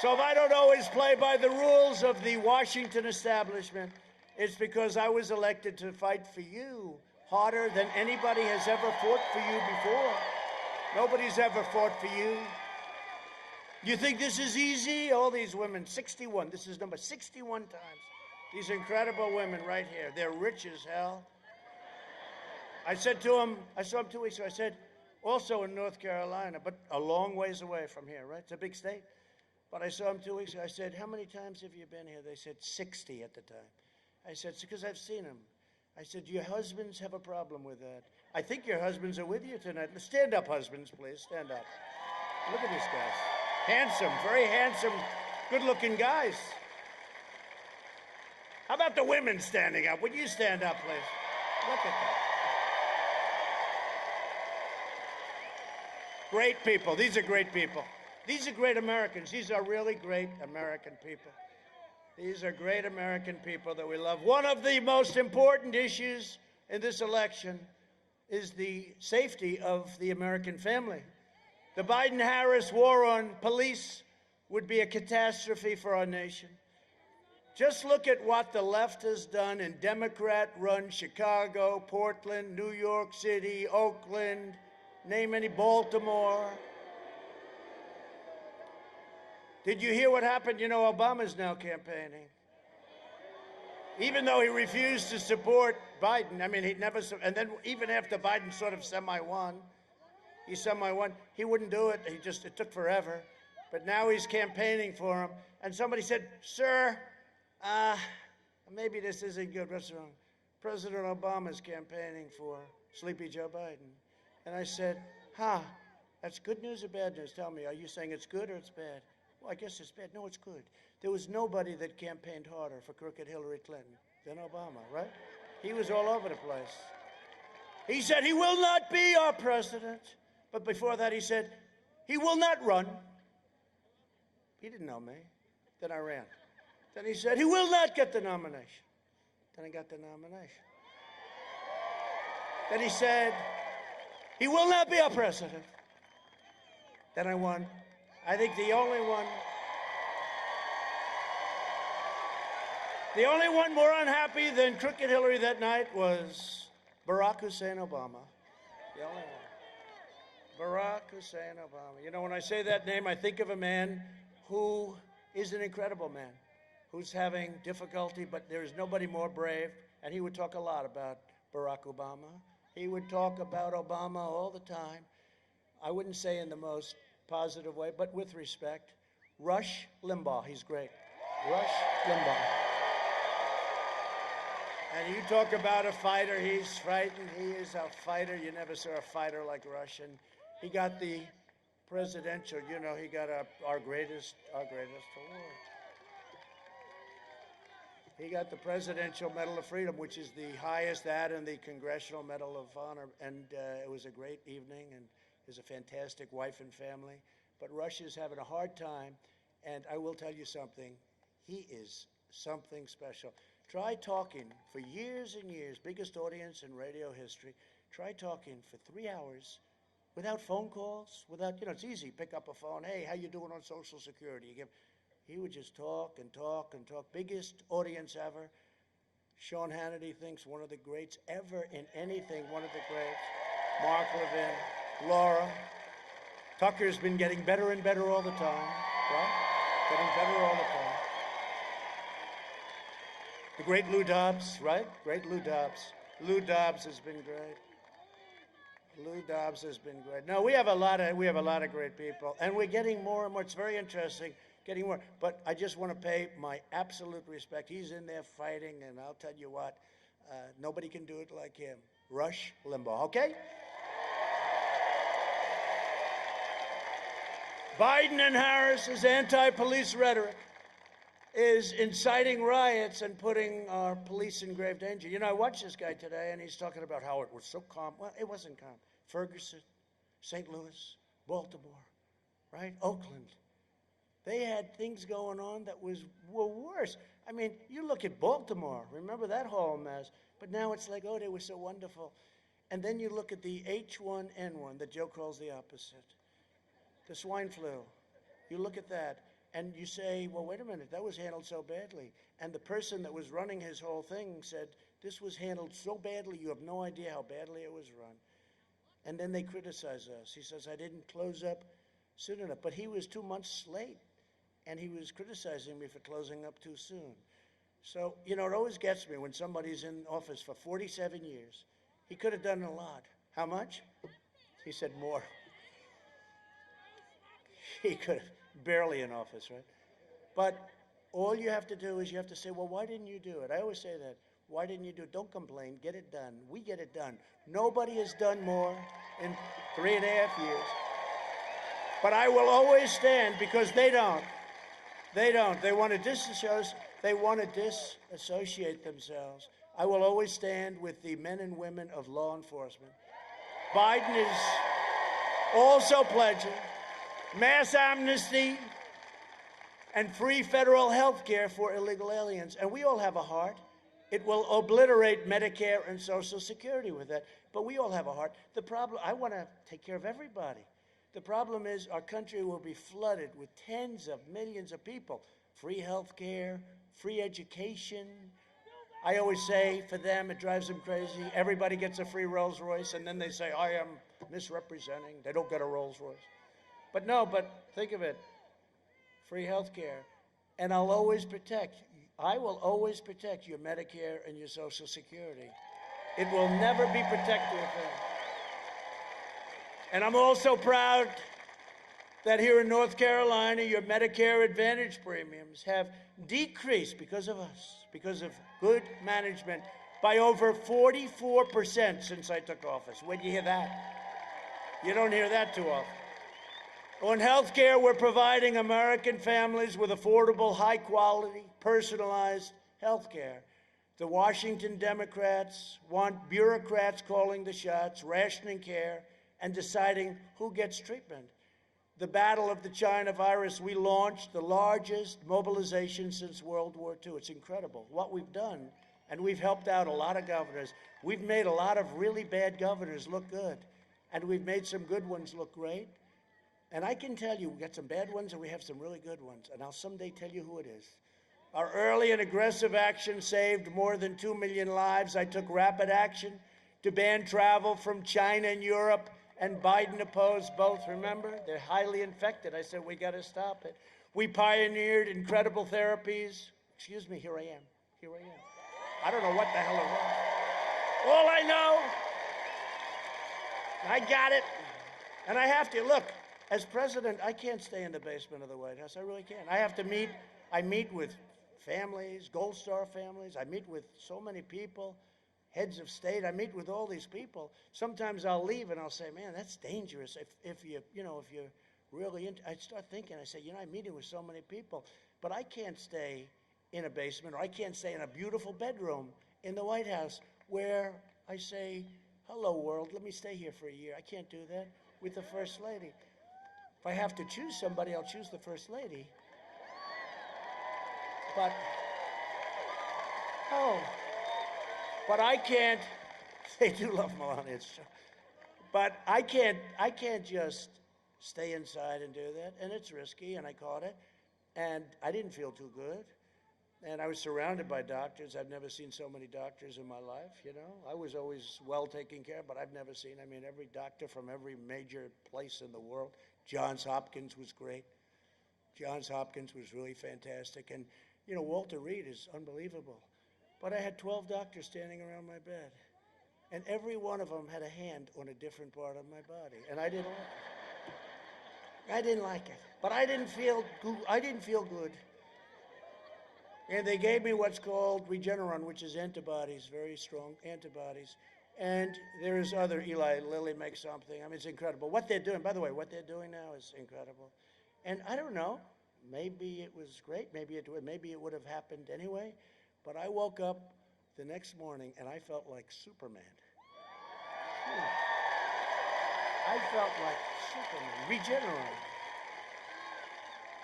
So if I don't always play by the rules of the Washington establishment, it's because I was elected to fight for you harder than anybody has ever fought for you before. Nobody's ever fought for you. You think this is easy? All these women, 61. This is number 61 times. These incredible women right here. They're rich as hell. I said to them, I saw them 2 weeks ago, I said, also in North Carolina, but a long ways away from here, right? It's a big state. But I saw them 2 weeks ago. I said, how many times have you been here? They said 60 at the time. I said, it's because I've seen them. I said, your husbands have a problem with that. I think your husbands are with you tonight. Stand up, husbands, please. Stand up. Look at these guys. Handsome, very handsome, good-looking guys. How about the women standing up? Would you stand up, please? Look at that. Great people. These are great people. These are great Americans. These are really great American people. These are great American people that we love. One of the most important issues in this election is the safety of the American family. The Biden-Harris war on police would be a catastrophe for our nation. Just look at what the left has done in Democrat-run Chicago, Portland, New York City, Oakland, name any, Baltimore. Did you hear what happened? You know, Obama's now campaigning. Even though he refused to support Biden, I mean, he never, and then even after Biden sort of semi-won, he wouldn't do it. It took forever. But now he's campaigning for him. And somebody said, sir, maybe this isn't good. What's wrong? President Obama's campaigning for Sleepy Joe Biden. And I said, that's good news or bad news? Tell me, are you saying it's good or it's bad? Well, I guess it's bad. No, it's good. There was nobody that campaigned harder for crooked Hillary Clinton than Obama, right? He was all over the place. He said he will not be our president. But before that, he said he will not run. He didn't know me. Then I ran. Then he said he will not get the nomination. and I got the nomination. Then he said, he will not be our president. Then I won. I think the only one more unhappy than Crooked Hillary that night was Barack Hussein Obama. The only one. Barack Hussein Obama. You know, when I say that name, I think of a man who is an incredible man, who's having difficulty, but there is nobody more brave. And he would talk a lot about Barack Obama. He would talk about Obama all the time. I wouldn't say in the most positive way, but with respect. Rush Limbaugh, he's great. Rush Limbaugh. And you talk about a fighter, he's frightened. He is a fighter. You never saw a fighter like Rush. And he got the presidential, you know, he got our greatest award. He got the Presidential Medal of Freedom, which is the highest, that and the Congressional Medal of Honor. And it was a great evening, and he has a fantastic wife and family. But Rush is having a hard time, and I will tell you something. He is something special. Try talking for years and years, biggest audience in radio history. Try talking for 3 hours without phone calls, without, you know, it's easy. Pick up a phone. Hey, how you doing on Social Security? He would just talk and talk and talk. Biggest audience ever. Sean Hannity thinks one of the greats ever in anything, one of the greats. Mark Levin, Laura. Tucker's been getting better and better all the time, right? Getting better all the time. The great Lou Dobbs, right? Great Lou Dobbs. Lou Dobbs has been great. Lou Dobbs has been great. No, we have a lot of great people, and we're getting more and more. It's very interesting, getting more. But I just want to pay my absolute respect. He's in there fighting, and I'll tell you what, nobody can do it like him. Rush Limbaugh, okay? Biden and Harris's anti-police rhetoric is inciting riots and putting our police in grave danger. You know, I watched this guy today, and he's talking about how it was so calm. Well, it wasn't calm. Ferguson, St. Louis, Baltimore, right? Oakland. They had things going on that were worse. I mean, you look at Baltimore. Remember that whole mess? But now it's like, oh, they were so wonderful. And then you look at the H1N1 that Joe calls the opposite. The swine flu. You look at that. And you say, well, wait a minute, that was handled so badly. And the person that was running his whole thing said, this was handled so badly, you have no idea how badly it was run. And then they criticize us. He says, I didn't close up soon enough. But he was 2 months late, and he was criticizing me for closing up too soon. So, you know, it always gets me when somebody's in office for 47 years. He could have done a lot. How much? He said more. He could have. Barely in office, right? But all you have to do is you have to say, well, why didn't you do it? I always say that. Why didn't you do it? Don't complain. Get it done. We get it done. Nobody has done more in 3.5 years. But I will always stand because they don't. They don't. They want to disassociate themselves. I will always stand with the men and women of law enforcement. Biden is also pledging mass amnesty and free federal health care for illegal aliens. And we all have a heart. It will obliterate Medicare and Social Security with that. But we all have a heart. The problem, I want to take care of everybody. The problem is our country will be flooded with tens of millions of people. Free health care, free education. I always say for them, it drives them crazy. Everybody gets a free Rolls Royce, and then they say, I am misrepresenting. They don't get a Rolls Royce. But no, but think of it, free health care. And I will always protect your Medicare and your Social Security. It will never be protected. And I'm also proud that here in North Carolina, your Medicare Advantage premiums have decreased because of us, because of good management, by over 44% since I took office. Where'd you hear that? You don't hear that too often. On health care, we're providing American families with affordable, high-quality, personalized health care. The Washington Democrats want bureaucrats calling the shots, rationing care, and deciding who gets treatment. The battle of the China virus, we launched the largest mobilization since World War II. It's incredible. What we've done And we've helped out a lot of governors. We've made a lot of really bad governors look good. And we've made some good ones look great. And I can tell you, we got some bad ones and we have some really good ones. And I'll someday tell you who it is. Our early and aggressive action saved more than 2 million lives. I took rapid action to ban travel from China and Europe, and Biden opposed both, remember? They're highly infected. I said, we got to stop it. We pioneered incredible therapies. Excuse me, here I am. Here I am. I don't know what the hell it was. All I know, I got it. And I have to, look, as president, I can't stay in the basement of the White House. I really can't. I meet with families, Gold Star families. I meet with so many people, heads of state. I meet with all these people. Sometimes I'll leave and I'll say, man, that's dangerous. If you're really into, I start thinking, I say, I'm meeting with so many people, but I can't stay in a basement, or I can't stay in a beautiful bedroom in the White House where I say, hello, world, let me stay here for a year. I can't do that with the First Lady. If I have to choose somebody, I'll choose the First Lady. But I can't, they do love Melania, it's true. But I can't just stay inside and do that, and it's risky, and I caught it, and I didn't feel too good. And I was surrounded by doctors. I've never seen so many doctors in my life, I was always well taken care of, but I've never seen, every doctor from every major place in the world. Johns Hopkins was great. Johns Hopkins was really fantastic. And, Walter Reed is unbelievable. But I had 12 doctors standing around my bed. And every one of them had a hand on a different part of my body. And I didn't like it. I didn't like it. But I didn't feel good. And they gave me what's called Regeneron, which is antibodies, very strong antibodies. And there's other, Eli Lilly makes something. It's incredible. What they're doing, by the way, what they're doing now is incredible. And I don't know, maybe it was great, maybe it would have happened anyway. But I woke up the next morning and I felt like Superman. I felt like Superman, Regeneron.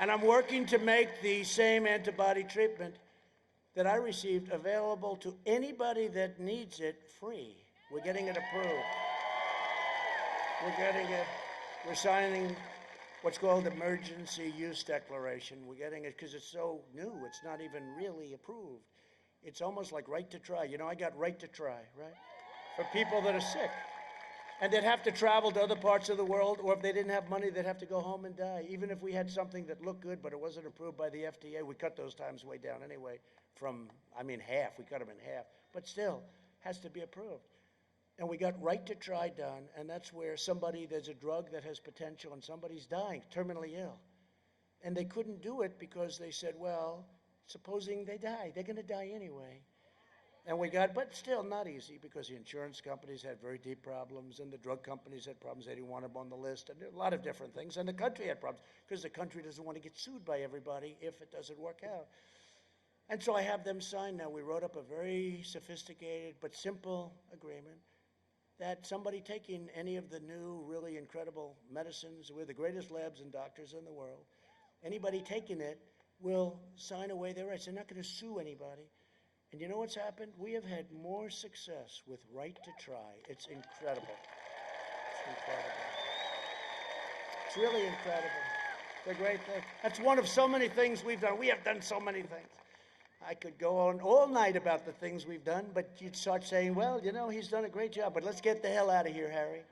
And I'm working to make the same antibody treatment that I received available to anybody that needs it free. We're getting it approved. We're signing what's called emergency use declaration. We're getting it because it's so new. It's not even really approved. It's almost like right to try. I got right to try, right? For people that are sick. And they'd have to travel to other parts of the world, or if they didn't have money, they'd have to go home and die. Even if we had something that looked good, but it wasn't approved by the FDA, we cut those times way down anyway from, half. We cut them in half. But still, has to be approved. And we got right to try done, and that's where there's a drug that has potential, and somebody's dying, terminally ill. And they couldn't do it because they said, well, supposing they die, they're going to die anyway. And but still not easy because the insurance companies had very deep problems and the drug companies had problems. They didn't want them on the list and a lot of different things. And the country had problems because the country doesn't want to get sued by everybody if it doesn't work out. And so I have them sign now. We wrote up a very sophisticated but simple agreement that somebody taking any of the new really incredible medicines, we're the greatest labs and doctors in the world, anybody taking it will sign away their rights. They're not going to sue anybody. And you know what's happened? We have had more success with right to try. It's incredible. It's incredible. It's really incredible. It's a great thing. That's one of so many things we've done. We have done so many things. I could go on all night about the things we've done, but you'd start saying, well, he's done a great job, but let's get the hell out of here, Harry.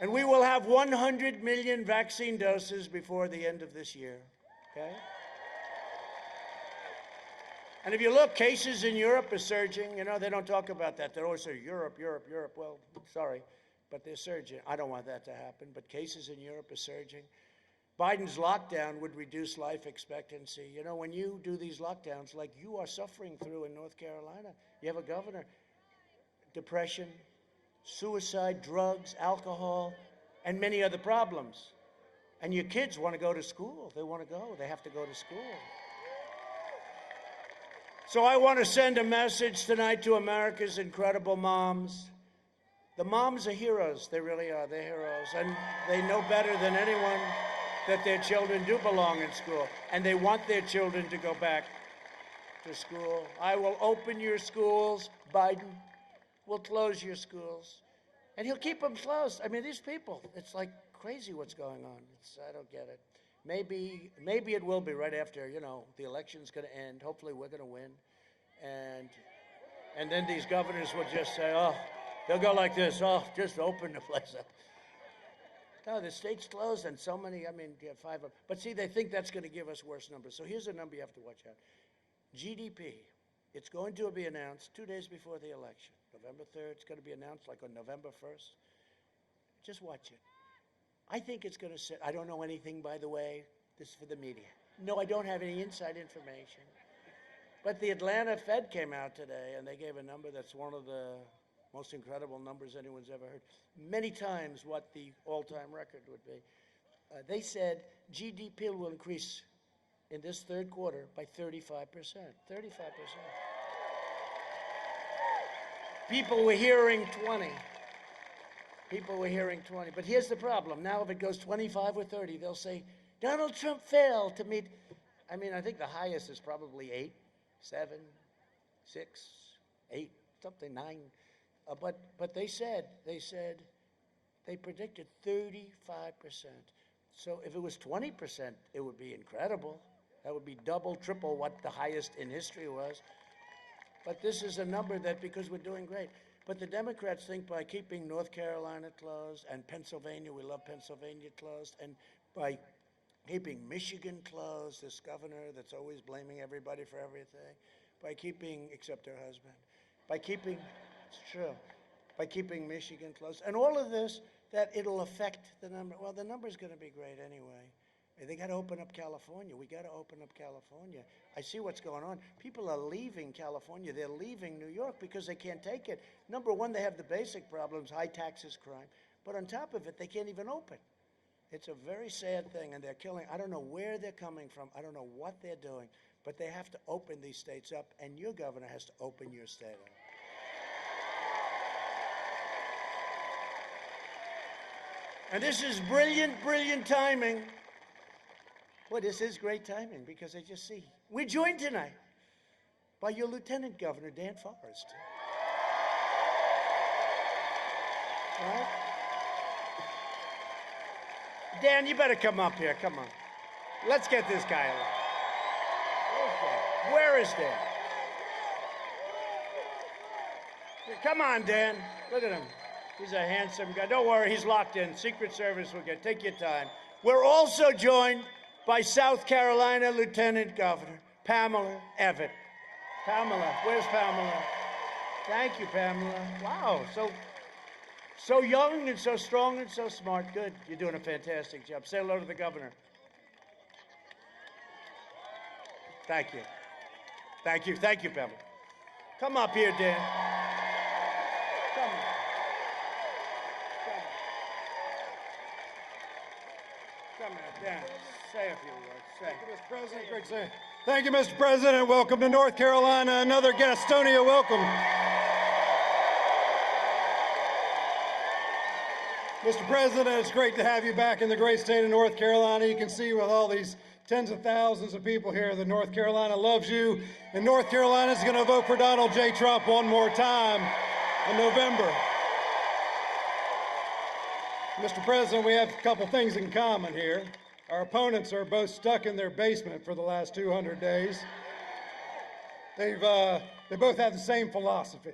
And we will have 100 million vaccine doses before the end of this year, okay? And if you look, cases in Europe are surging. They don't talk about that. They always say, Europe. Well, sorry, but they're surging. I don't want that to happen, but cases in Europe are surging. Biden's lockdown would reduce life expectancy. When you do these lockdowns, like you are suffering through in North Carolina, you have a governor, depression, suicide, drugs, alcohol, and many other problems. And your kids want to go to school. They want to go. They have to go to school. So I want to send a message tonight to America's incredible moms. The moms are heroes. They really are. They're heroes. And they know better than anyone that their children do belong in school. And they want their children to go back. to school. I will open your schools. Biden will close your schools. And he'll keep them closed. I mean, these people, it's like crazy what's going on. I don't get it. Maybe it will be right after, the election's going to end. Hopefully we're going to win. And then these governors will just say, oh, they'll go like this, oh, just open the place up. No, the state's closed and so many, you have 5 of them. But see, they think that's going to give us worse numbers. So here's a number you have to watch out. GDP, it's going to be announced 2 days before the election. November 3rd, it's going to be announced like on November 1st. Just watch it. I think it's going to sit, I don't know anything, by the way. This is for the media. No, I don't have any inside information. But the Atlanta Fed came out today, and they gave a number that's one of the most incredible numbers anyone's ever heard. Many times what the all-time record would be. They said GDP will increase in this third quarter by 35%. 35%. People were hearing 20. People were hearing 20. But here's the problem. Now if it goes 25 or 30, they'll say, Donald Trump failed to meet. I think the highest is probably 8, 7, 6, 8, something, 9. But they predicted 35%. So if it was 20%, it would be incredible. That would be double, triple what the highest in history was. But this is a number that, because we're doing great. But the Democrats think by keeping North Carolina closed and Pennsylvania, we love Pennsylvania, closed, and by keeping Michigan closed, this governor that's always blaming everybody for everything, by keeping, except her husband, by keeping, it's true, by keeping Michigan closed, and all of this, that it'll affect the number. Well, the number's going to be great anyway. They got to open up California. We got to open up California. I see what's going on. People are leaving California. They're leaving New York because they can't take it. Number one, they have the basic problems, high taxes, crime. But on top of it, they can't even open. It's a very sad thing, and they're killing. I don't know where they're coming from. I don't know what they're doing. But they have to open these states up, and your governor has to open your state up. And this is brilliant, brilliant timing. Well, this is great timing because I just see. We're joined tonight by your Lieutenant Governor, Dan Forest. Right? Dan, you better come up here. Come on. Let's get this guy along. Where is Dan? Come on, Dan. Look at him. He's a handsome guy. Don't worry, he's locked in. Secret Service will get. Take your time. We're also joined by South Carolina Lieutenant Governor Pamela Evette. Pamela, where's Pamela? Thank you, Pamela. Wow, so young and so strong and so smart. Good, you're doing a fantastic job. Say hello to the governor. Thank you. Thank you, Pamela. Come up here, Dan. Come on. Come on, Dan. Say a few words. Thank you, Mr. President. Great say. Thank you, Mr. President. Welcome to North Carolina. Another Gastonia welcome. Mr. President, it's great to have you back in the great state of North Carolina. You can see with all these tens of thousands of people here that North Carolina loves you. And North Carolina is going to vote for Donald J. Trump one more time in November. Mr. President, we have a couple things in common here. Our opponents are both stuck in their basement for the last 200 days. They both have the same philosophy.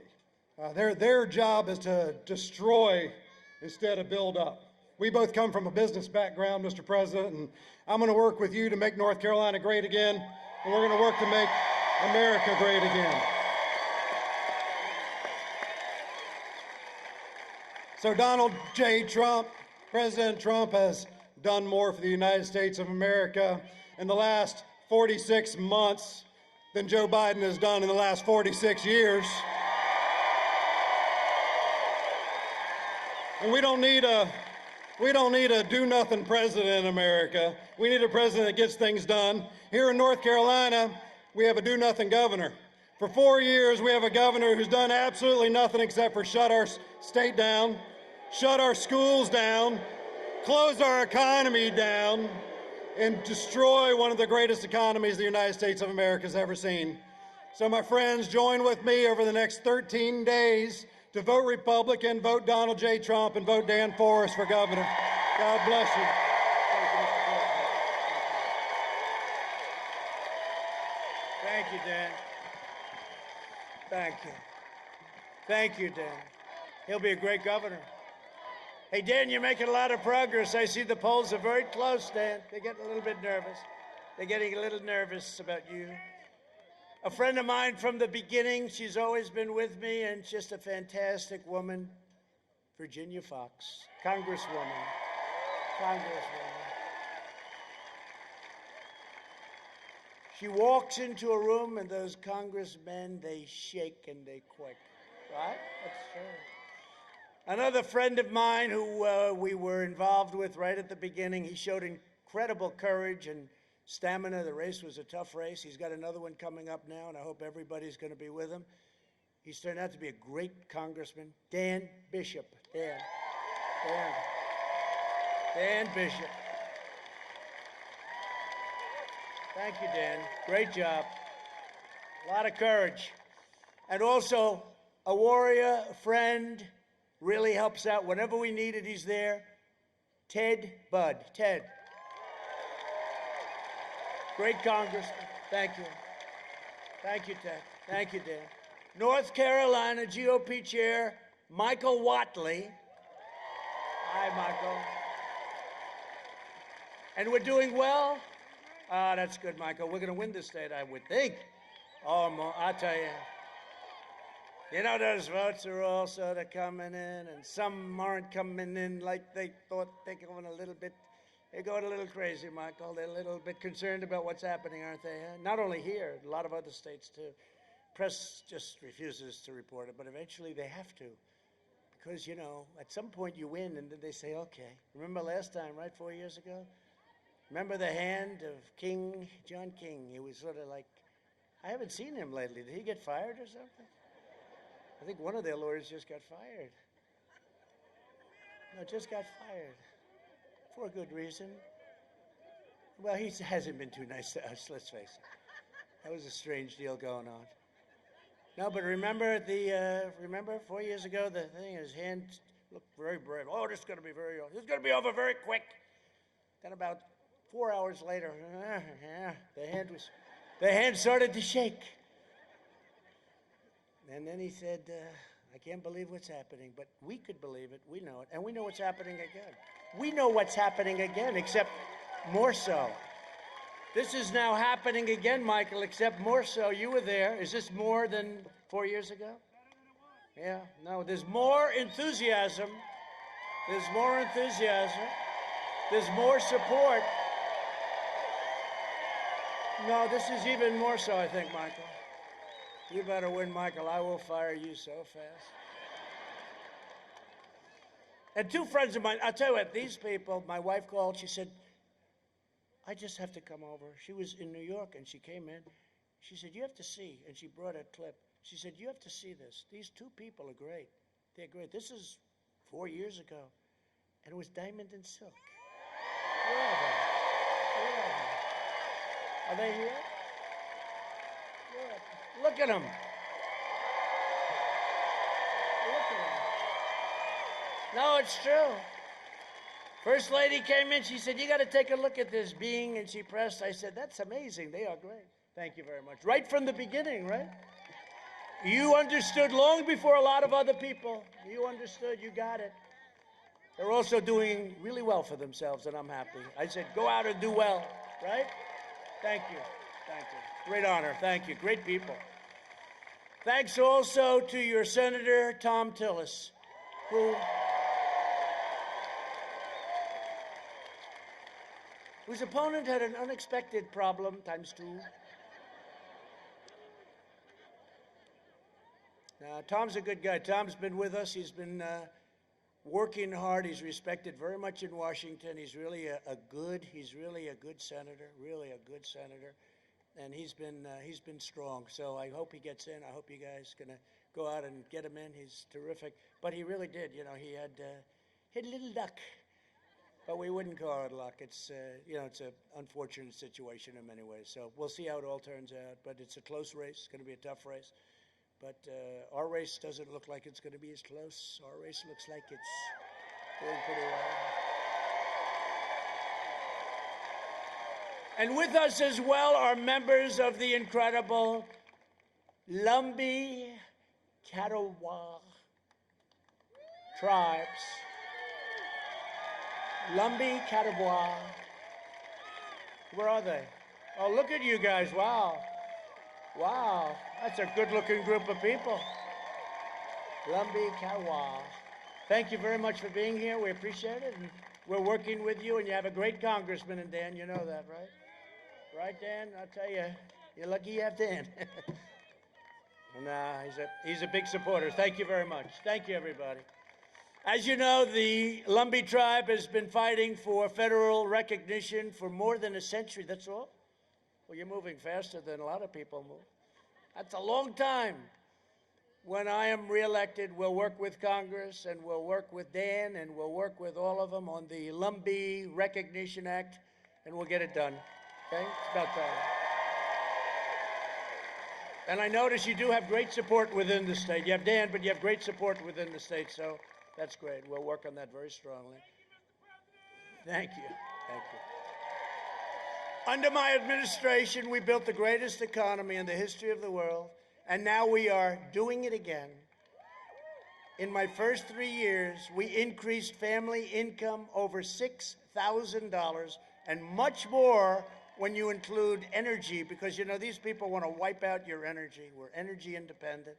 Their job is to destroy instead of build up. We both come from a business background, Mr. President, and I'm going to work with you to make North Carolina great again, and we're going to work to make America great again. So Donald J. Trump, President Trump has done more for the United States of America in the last 46 months than Joe Biden has done in the last 46 years. And we don't need a do-nothing president in America. We need a president that gets things done. Here in North Carolina, we have a do-nothing governor. For 4 years, we have a governor who's done absolutely nothing except for shut our state down, shut our schools down, close our economy down, and destroy one of the greatest economies the United States of America has ever seen. So my friends, join with me over the next 13 days to vote Republican, vote Donald J. Trump, and vote Dan Forest for governor. God bless you. Thank you, Dan. Thank you. Thank you, Dan. He'll be a great governor. Hey, Dan, you're making a lot of progress. I see the polls are very close, Dan. They're getting a little bit nervous. They're getting a little nervous about you. A friend of mine from the beginning, she's always been with me, and just a fantastic woman, Virginia Fox, Congresswoman. She walks into a room, and those congressmen, they shake and they quake, right? That's true. Another friend of mine who we were involved with right at the beginning, he showed incredible courage and stamina. The race was a tough race. He's got another one coming up now, and I hope everybody's going to be with him. He's turned out to be a great congressman. Dan Bishop. Dan Bishop. Thank you, Dan. Great job. A lot of courage. And also a warrior, a friend, really helps out. Whenever we need it, he's there. Ted Budd. Ted. Great congressman. Thank you. Thank you, Ted. Thank you, Dan. North Carolina GOP Chair Michael Whatley. Hi, Michael. And we're doing well. Ah, that's good, Michael. We're going to win this state, I would think. Oh, I'll tell you. You know, those votes are all sort of coming in, and some aren't coming in like they thought. They're going a little crazy, Michael. They're a little bit concerned about what's happening, aren't they? Huh? Not only here, a lot of other states, too. Press just refuses to report it, but eventually they have to. Because, you know, at some point you win, and then they say, okay. Remember last time, right, 4 years ago? Remember the hand of John King? He was sort of like, I haven't seen him lately. Did he get fired or something? I think one of their lawyers just got fired. No, just got fired. For a good reason. Well, he hasn't been too nice to us, let's face it. That was a strange deal going on. No, but remember 4 years ago, the thing, his hand looked very brave. Oh, this is going to be over very quick. Then about 4 hours later, the hand started to shake. And then he said, I can't believe what's happening, but we could believe it. We know it. And we know what's happening again. We know what's happening again, except more so. This is now happening again, Michael, except more so. You were there. Is this more than 4 years ago? Yeah, no, there's more enthusiasm. There's more enthusiasm. There's more support. No, this is even more so, I think, Michael. You better win, Michael. I will fire you so fast. And two friends of mine, I'll tell you what, these people, my wife called, she said, I just have to come over. She was in New York, and she came in. She said, you have to see, and she brought a clip. She said, you have to see this. These two people are great. They're great. This is 4 years ago, and it was Diamond and Silk. Where are they? Where are they? Are they here? Look at them. Look at them. No, it's true. First lady came in. She said, you got to take a look at this being. And she pressed. I said, that's amazing. They are great. Thank you very much. Right from the beginning, right? You understood long before a lot of other people. You understood. You got it. They're also doing really well for themselves, and I'm happy. I said, go out and do well, right? Thank you. Thank you. Great honor. Thank you. Great people. Thanks also to your Senator, Tom Tillis, whose opponent had an unexpected problem, ×2. Tom's a good guy. Tom's been with us. He's been working hard. He's respected very much in Washington. He's really a good senator, really a good senator. And he's been strong. So I hope he gets in. I hope you guys are going to go out and get him in. He's terrific. But he really did. You know, he had a little duck. But we wouldn't call it luck. It's, it's an unfortunate situation in many ways. So we'll see how it all turns out. But it's a close race. It's going to be a tough race. But our race doesn't look like it's going to be as close. Our race looks like it's doing pretty well. And with us as well are members of the incredible Lumbee Catawba tribes. Lumbee Catawba. Where are they? Oh, look at you guys. Wow. Wow. That's a good-looking group of people. Lumbee Catawba. Thank you very much for being here. We appreciate it. And we're working with you, and you have a great congressman, and Dan, you know that, right? Right, Dan? I'll tell you, you're lucky you have Dan. Nah, he's a big supporter. Thank you very much. Thank you, everybody. As you know, the Lumbee tribe has been fighting for federal recognition for more than a century. That's all? Well, you're moving faster than a lot of people move. That's a long time. When I am reelected, we'll work with Congress, and we'll work with Dan, and we'll work with all of them on the Lumbee Recognition Act, and we'll get it done. Okay? It's about time. And I notice you do have great support within the state. You have Dan, but you have great support within the state, so that's great. We'll work on that very strongly. Thank you. Thank you. Under my administration, we built the greatest economy in the history of the world, and now we are doing it again. In my first 3 years, we increased family income over $6,000, and much more when you include energy, because, these people want to wipe out your energy. We're energy independent.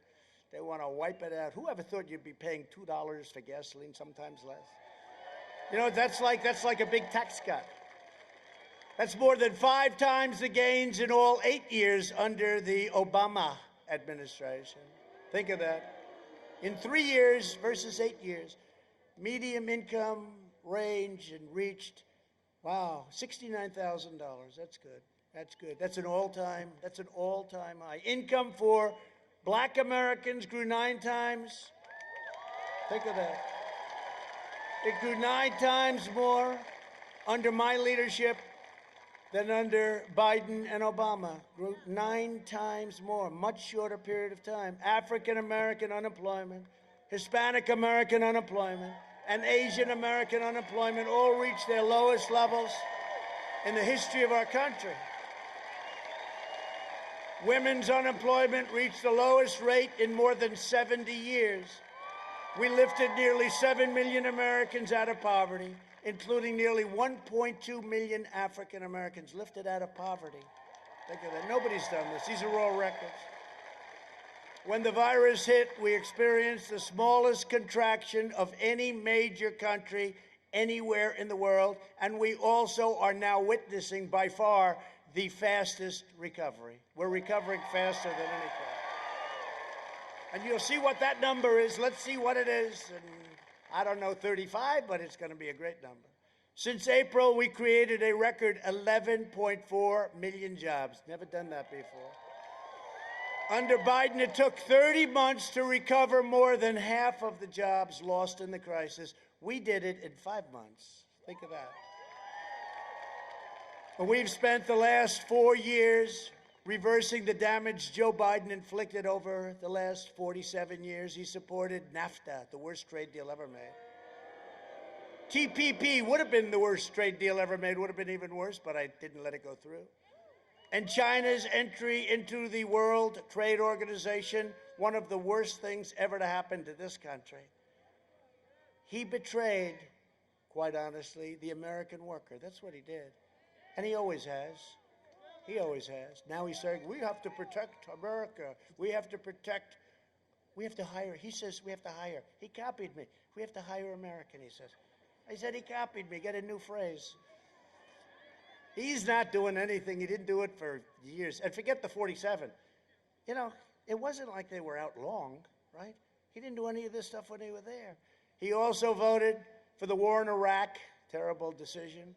They want to wipe it out. Who ever thought you'd be paying $2 for gasoline, sometimes less? That's like a big tax cut. That's more than 5 times the gains in all 8 years under the Obama administration. Think of that. In 3 years versus 8 years, median income range and reached, wow, $69,000. That's good. That's good. That's an all-time high. Income for Black Americans grew 9 times. Think of that. It grew 9 times more under my leadership than under Biden and Obama. Grew 9 times more, much shorter period of time. African American unemployment, Hispanic American unemployment, and Asian American unemployment all reached their lowest levels in the history of our country. Women's unemployment reached the lowest rate in more than 70 years. We lifted nearly 7 million Americans out of poverty, including nearly 1.2 million African Americans lifted out of poverty. Think of that. Nobody's done this. These are all records. When the virus hit, we experienced the smallest contraction of any major country anywhere in the world, and we also are now witnessing by far the fastest recovery. We're recovering faster than any country. And you'll see what that number is. Let's see what it is. And I don't know, 35, but it's going to be a great number. Since April, we created a record 11.4 million jobs. Never done that before. Under Biden, it took 30 months to recover more than half of the jobs lost in the crisis. We did it in 5 months. Think of that. We've spent the last 4 years reversing the damage Joe Biden inflicted over the last 47 years. He supported NAFTA, the worst trade deal ever made. TPP would have been the worst trade deal ever made, would have been even worse, but I didn't let it go through. And China's entry into the World Trade Organization, one of the worst things ever to happen to this country. He betrayed, quite honestly, the American worker. That's what he did. And he always has. He always has. Now he's saying, we have to protect America. We have to protect, we have to hire. He says we have to hire. He copied me. We have to hire American, he says. I said he copied me. Get a new phrase. He's not doing anything. He didn't do it for years. And forget the 47. You know, it wasn't like they were out long, right? He didn't do any of this stuff when they were there. He also voted for the war in Iraq. Terrible decision.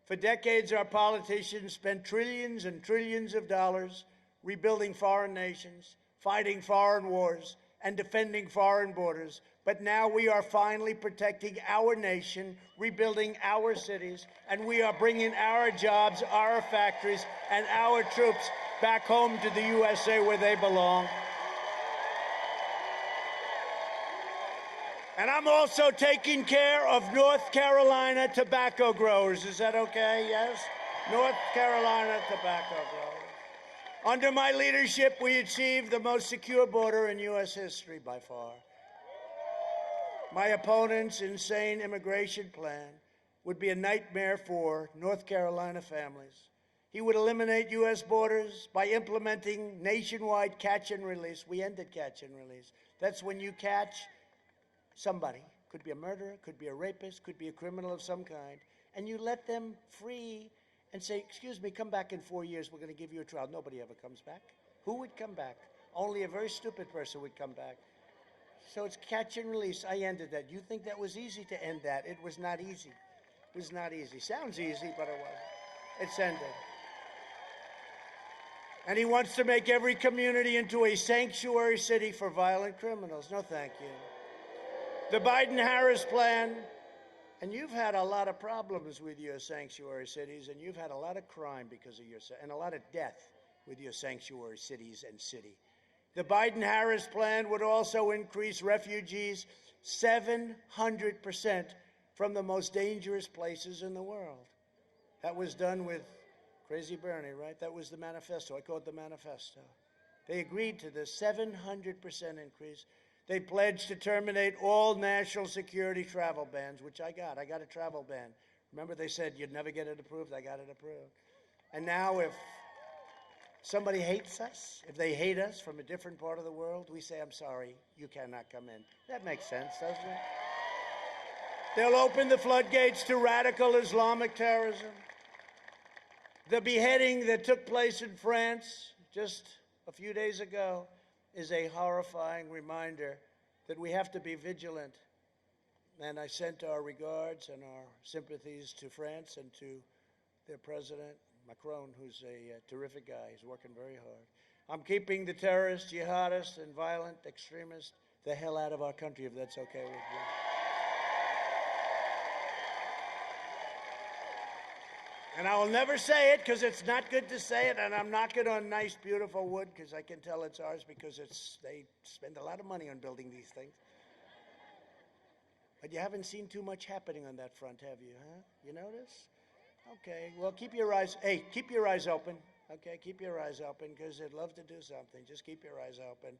For decades, our politicians spent trillions and trillions of dollars rebuilding foreign nations, fighting foreign wars, and defending foreign borders, But now we are finally protecting our nation, rebuilding our cities, and we are bringing our jobs, our factories, and our troops back home to the USA where they belong. And I'm also taking care of North Carolina tobacco growers. Is that okay? Yes? North Carolina tobacco growers. Under my leadership, we achieved the most secure border in U.S. history by far. My opponent's insane immigration plan would be a nightmare for North Carolina families. He would eliminate U.S. borders by implementing nationwide catch and release. We ended catch and release. That's when you catch somebody, could be a murderer, could be a rapist, could be a criminal of some kind, and you let them free and say, excuse me, come back in 4 years, we're going to give you a trial. Nobody ever comes back. Who would come back? Only a very stupid person would come back. So it's catch and release. I ended that. You think that was easy to end that? It was not easy. It was not easy. Sounds easy, but it wasn't. It's ended. And he wants to make every community into a sanctuary city for violent criminals. No, thank you. The Biden-Harris plan, and you've had a lot of problems with your sanctuary cities, and you've had a lot of crime because of and a lot of death with your sanctuary cities and city. The Biden-Harris plan would also increase refugees 700% from the most dangerous places in the world. That was done with Crazy Bernie, right? That was the manifesto. I call it the manifesto. They agreed to this 700% increase. They pledged to terminate all national security travel bans, which I got. I got a travel ban. Remember they said you'd never get it approved? I got it approved. And now if somebody hates us, if they hate us from a different part of the world, we say, I'm sorry, you cannot come in. That makes sense, doesn't it? They'll open the floodgates to radical Islamic terrorism. The beheading that took place in France just a few days ago is a horrifying reminder that we have to be vigilant. And I sent our regards and our sympathies to France and to their president, Macron, who's a terrific guy. He's working very hard. I'm keeping the terrorists, jihadists, and violent extremists the hell out of our country, if that's okay with you. And I will never say it because it's not good to say it, and I'm knocking on nice, beautiful wood because I can tell it's ours because they spend a lot of money on building these things. But you haven't seen too much happening on that front, have you, huh? You notice? Okay, well, keep your eyes open, okay? Keep your eyes open because they'd love to do something. Just keep your eyes open.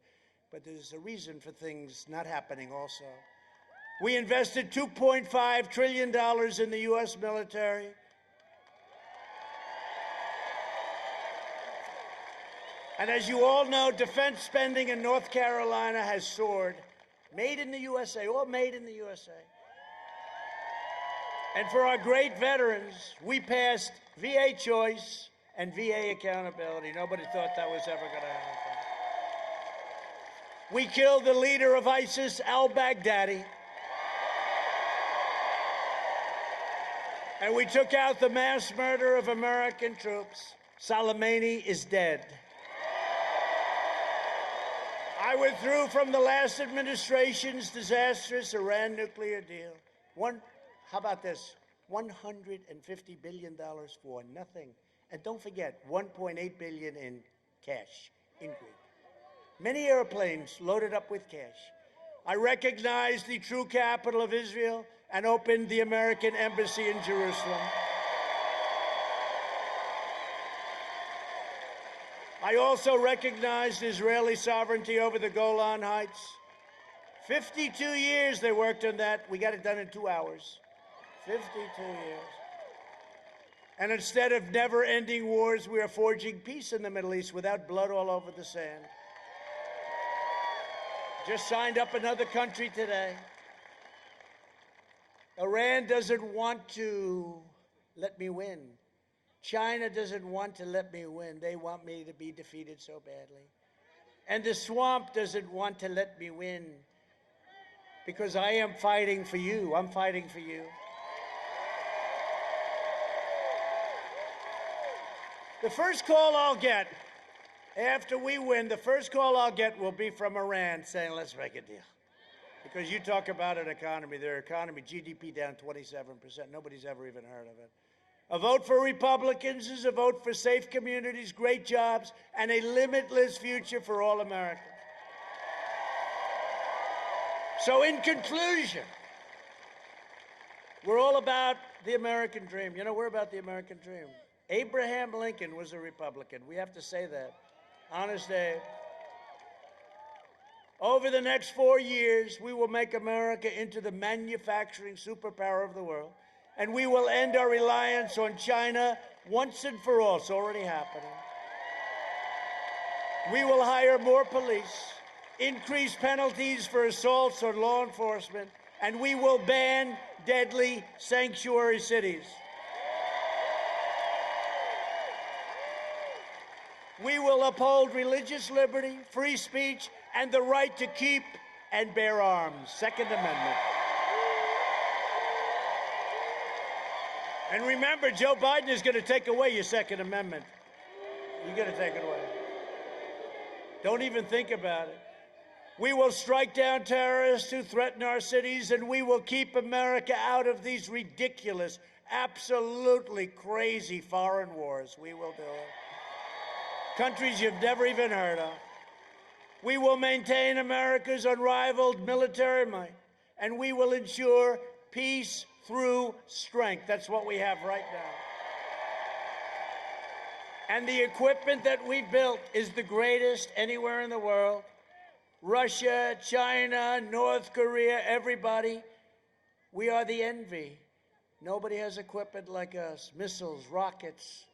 But there's a reason for things not happening also. We invested $2.5 trillion in the U.S. military. And as you all know, defense spending in North Carolina has soared. Made in the USA, all made in the USA. And for our great veterans, we passed VA choice and VA accountability. Nobody thought that was ever going to happen. We killed the leader of ISIS, al-Baghdadi. And we took out the mass murder of American troops. Soleimani is dead. I withdrew from the last administration's disastrous Iran nuclear deal. How about this? $150 billion for nothing. And don't forget, $1.8 billion in cash, in green. Many airplanes loaded up with cash. I recognized the true capital of Israel and opened the American embassy in Jerusalem. I also recognized Israeli sovereignty over the Golan Heights. 52 years they worked on that. We got it done in 2 hours. 52 years. And instead of never-ending wars, we are forging peace in the Middle East without blood all over the sand. Just signed up another country today. Iran doesn't want to let me win. China doesn't want to let me win. They want me to be defeated so badly. And the swamp doesn't want to let me win because I am fighting for you. I'm fighting for you. The first call I'll get after we win, the first call I'll get will be from Iran saying, let's make a deal. Because you talk about an economy, their economy, GDP down 27%. Nobody's ever even heard of it. A vote for Republicans is a vote for safe communities, great jobs, and a limitless future for all Americans. So in conclusion, we're all about the American dream. You know, we're about the American dream. Abraham Lincoln was a Republican. We have to say that. Honest Abe. Over the next 4 years, we will make America into the manufacturing superpower of the world, and we will end our reliance on China once and for all. It's already happening. We will hire more police, increase penalties for assaults on law enforcement, and we will ban deadly sanctuary cities. We will uphold religious liberty, free speech, and the right to keep and bear arms. Second Amendment. And remember, Joe Biden is going to take away your Second Amendment. You're going to take it away. Don't even think about it. We will strike down terrorists who threaten our cities, and we will keep America out of these ridiculous, absolutely crazy foreign wars. We will do it. Countries you've never even heard of. We will maintain America's unrivaled military might, and we will ensure peace through strength. That's what we have right now. And the equipment that we've built is the greatest anywhere in the world. Russia, China, North Korea, everybody, we are the envy. Nobody has equipment like us. Missiles, rockets,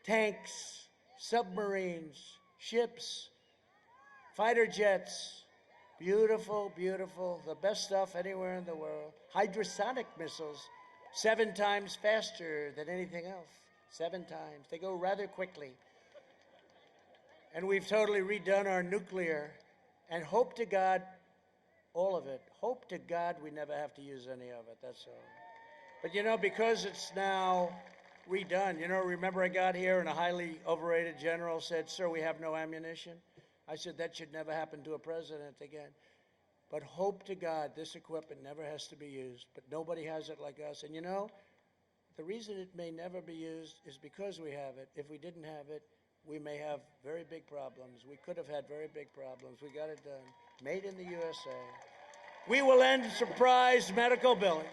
tanks, submarines, ships, fighter jets, beautiful, beautiful, the best stuff anywhere in the world. Hypersonic missiles, 7 times faster than anything else, 7 times. They go rather quickly. And we've totally redone our nuclear, and hope to God, all of it, hope to God we never have to use any of it, that's all. But you know, because it's now redone, you know, remember I got here and a highly overrated general said, "Sir, we have no ammunition." I said, that should never happen to a president again. But hope to God this equipment never has to be used, but nobody has it like us. And you know, the reason it may never be used is because we have it. If we didn't have it, we may have very big problems. We could have had very big problems. We got it done. Made in the USA. We will end surprise medical billing.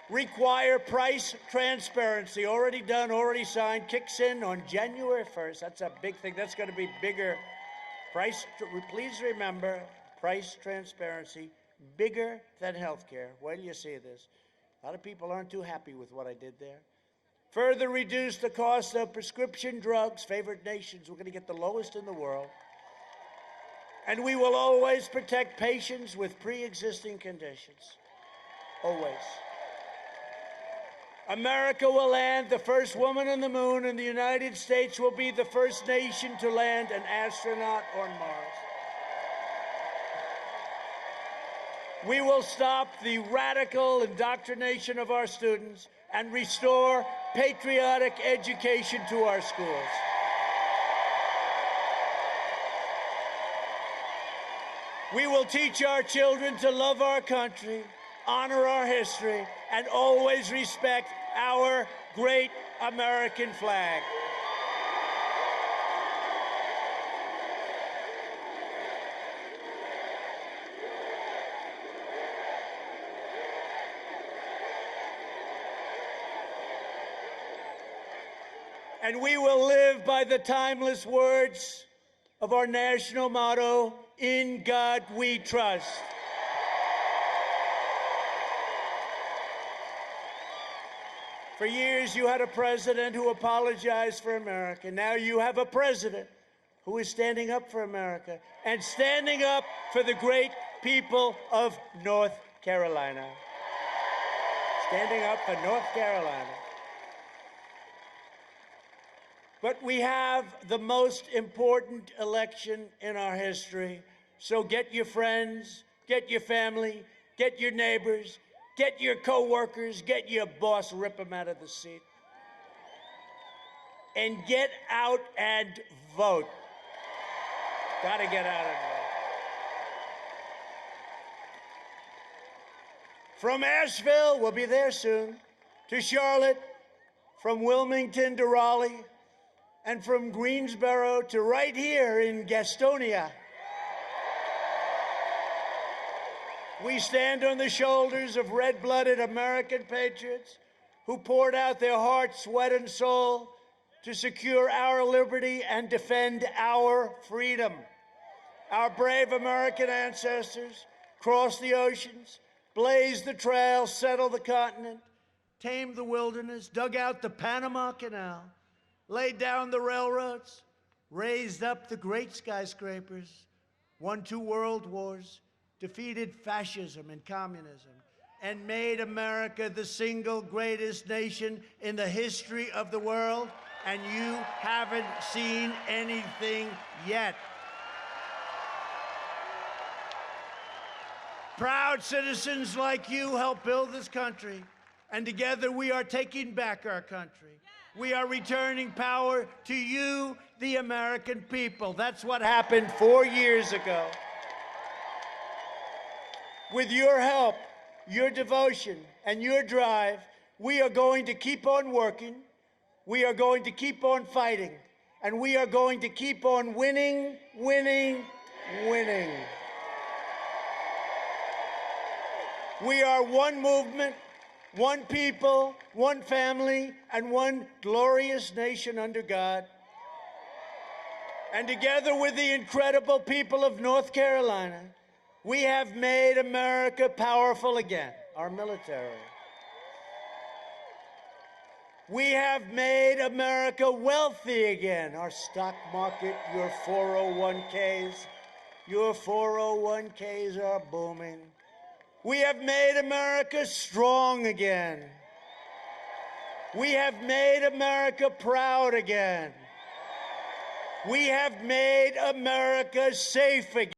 Require price transparency. Already done, already signed. Kicks in on January 1st. That's a big thing. That's going to be bigger. Please remember, price transparency, bigger than health care. Wait till you see this. A lot of people aren't too happy with what I did there. Further reduce the cost of prescription drugs. Favored nations, we're going to get the lowest in the world. And we will always protect patients with pre-existing conditions. Always. America will land the first woman on the moon, and the United States will be the first nation to land an astronaut on Mars. We will stop the radical indoctrination of our students and restore patriotic education to our schools. We will teach our children to love our country, honor our history, and always respect our great American flag. And we will live by the timeless words of our national motto, "In God We Trust." For years, you had a president who apologized for America. Now you have a president who is standing up for America and standing up for the great people of North Carolina. Standing up for North Carolina. But we have the most important election in our history. So get your friends, get your family, get your neighbors, get your co-workers, get your boss, rip them out of the seat. And get out and vote. Gotta get out and vote. From Asheville, we'll be there soon, to Charlotte, from Wilmington to Raleigh, and from Greensboro to right here in Gastonia. We stand on the shoulders of red-blooded American patriots who poured out their heart, sweat, and soul to secure our liberty and defend our freedom. Our brave American ancestors crossed the oceans, blazed the trail, settled the continent, tamed the wilderness, dug out the Panama Canal, laid down the railroads, raised up the great skyscrapers, won 2 world wars, defeated fascism and communism, and made America the single greatest nation in the history of the world, and you haven't seen anything yet. Proud citizens like you helped build this country, and together we are taking back our country. We are returning power to you, the American people. That's what happened 4 years ago. With your help, your devotion, and your drive, we are going to keep on working, we are going to keep on fighting, and we are going to keep on winning, winning, winning. We are one movement, one people, one family, and one glorious nation under God. And together with the incredible people of North Carolina, we have made America powerful again, our military. We have made America wealthy again, our stock market, your 401ks. Your 401ks are booming. We have made America strong again. We have made America proud again. We have made America safe again.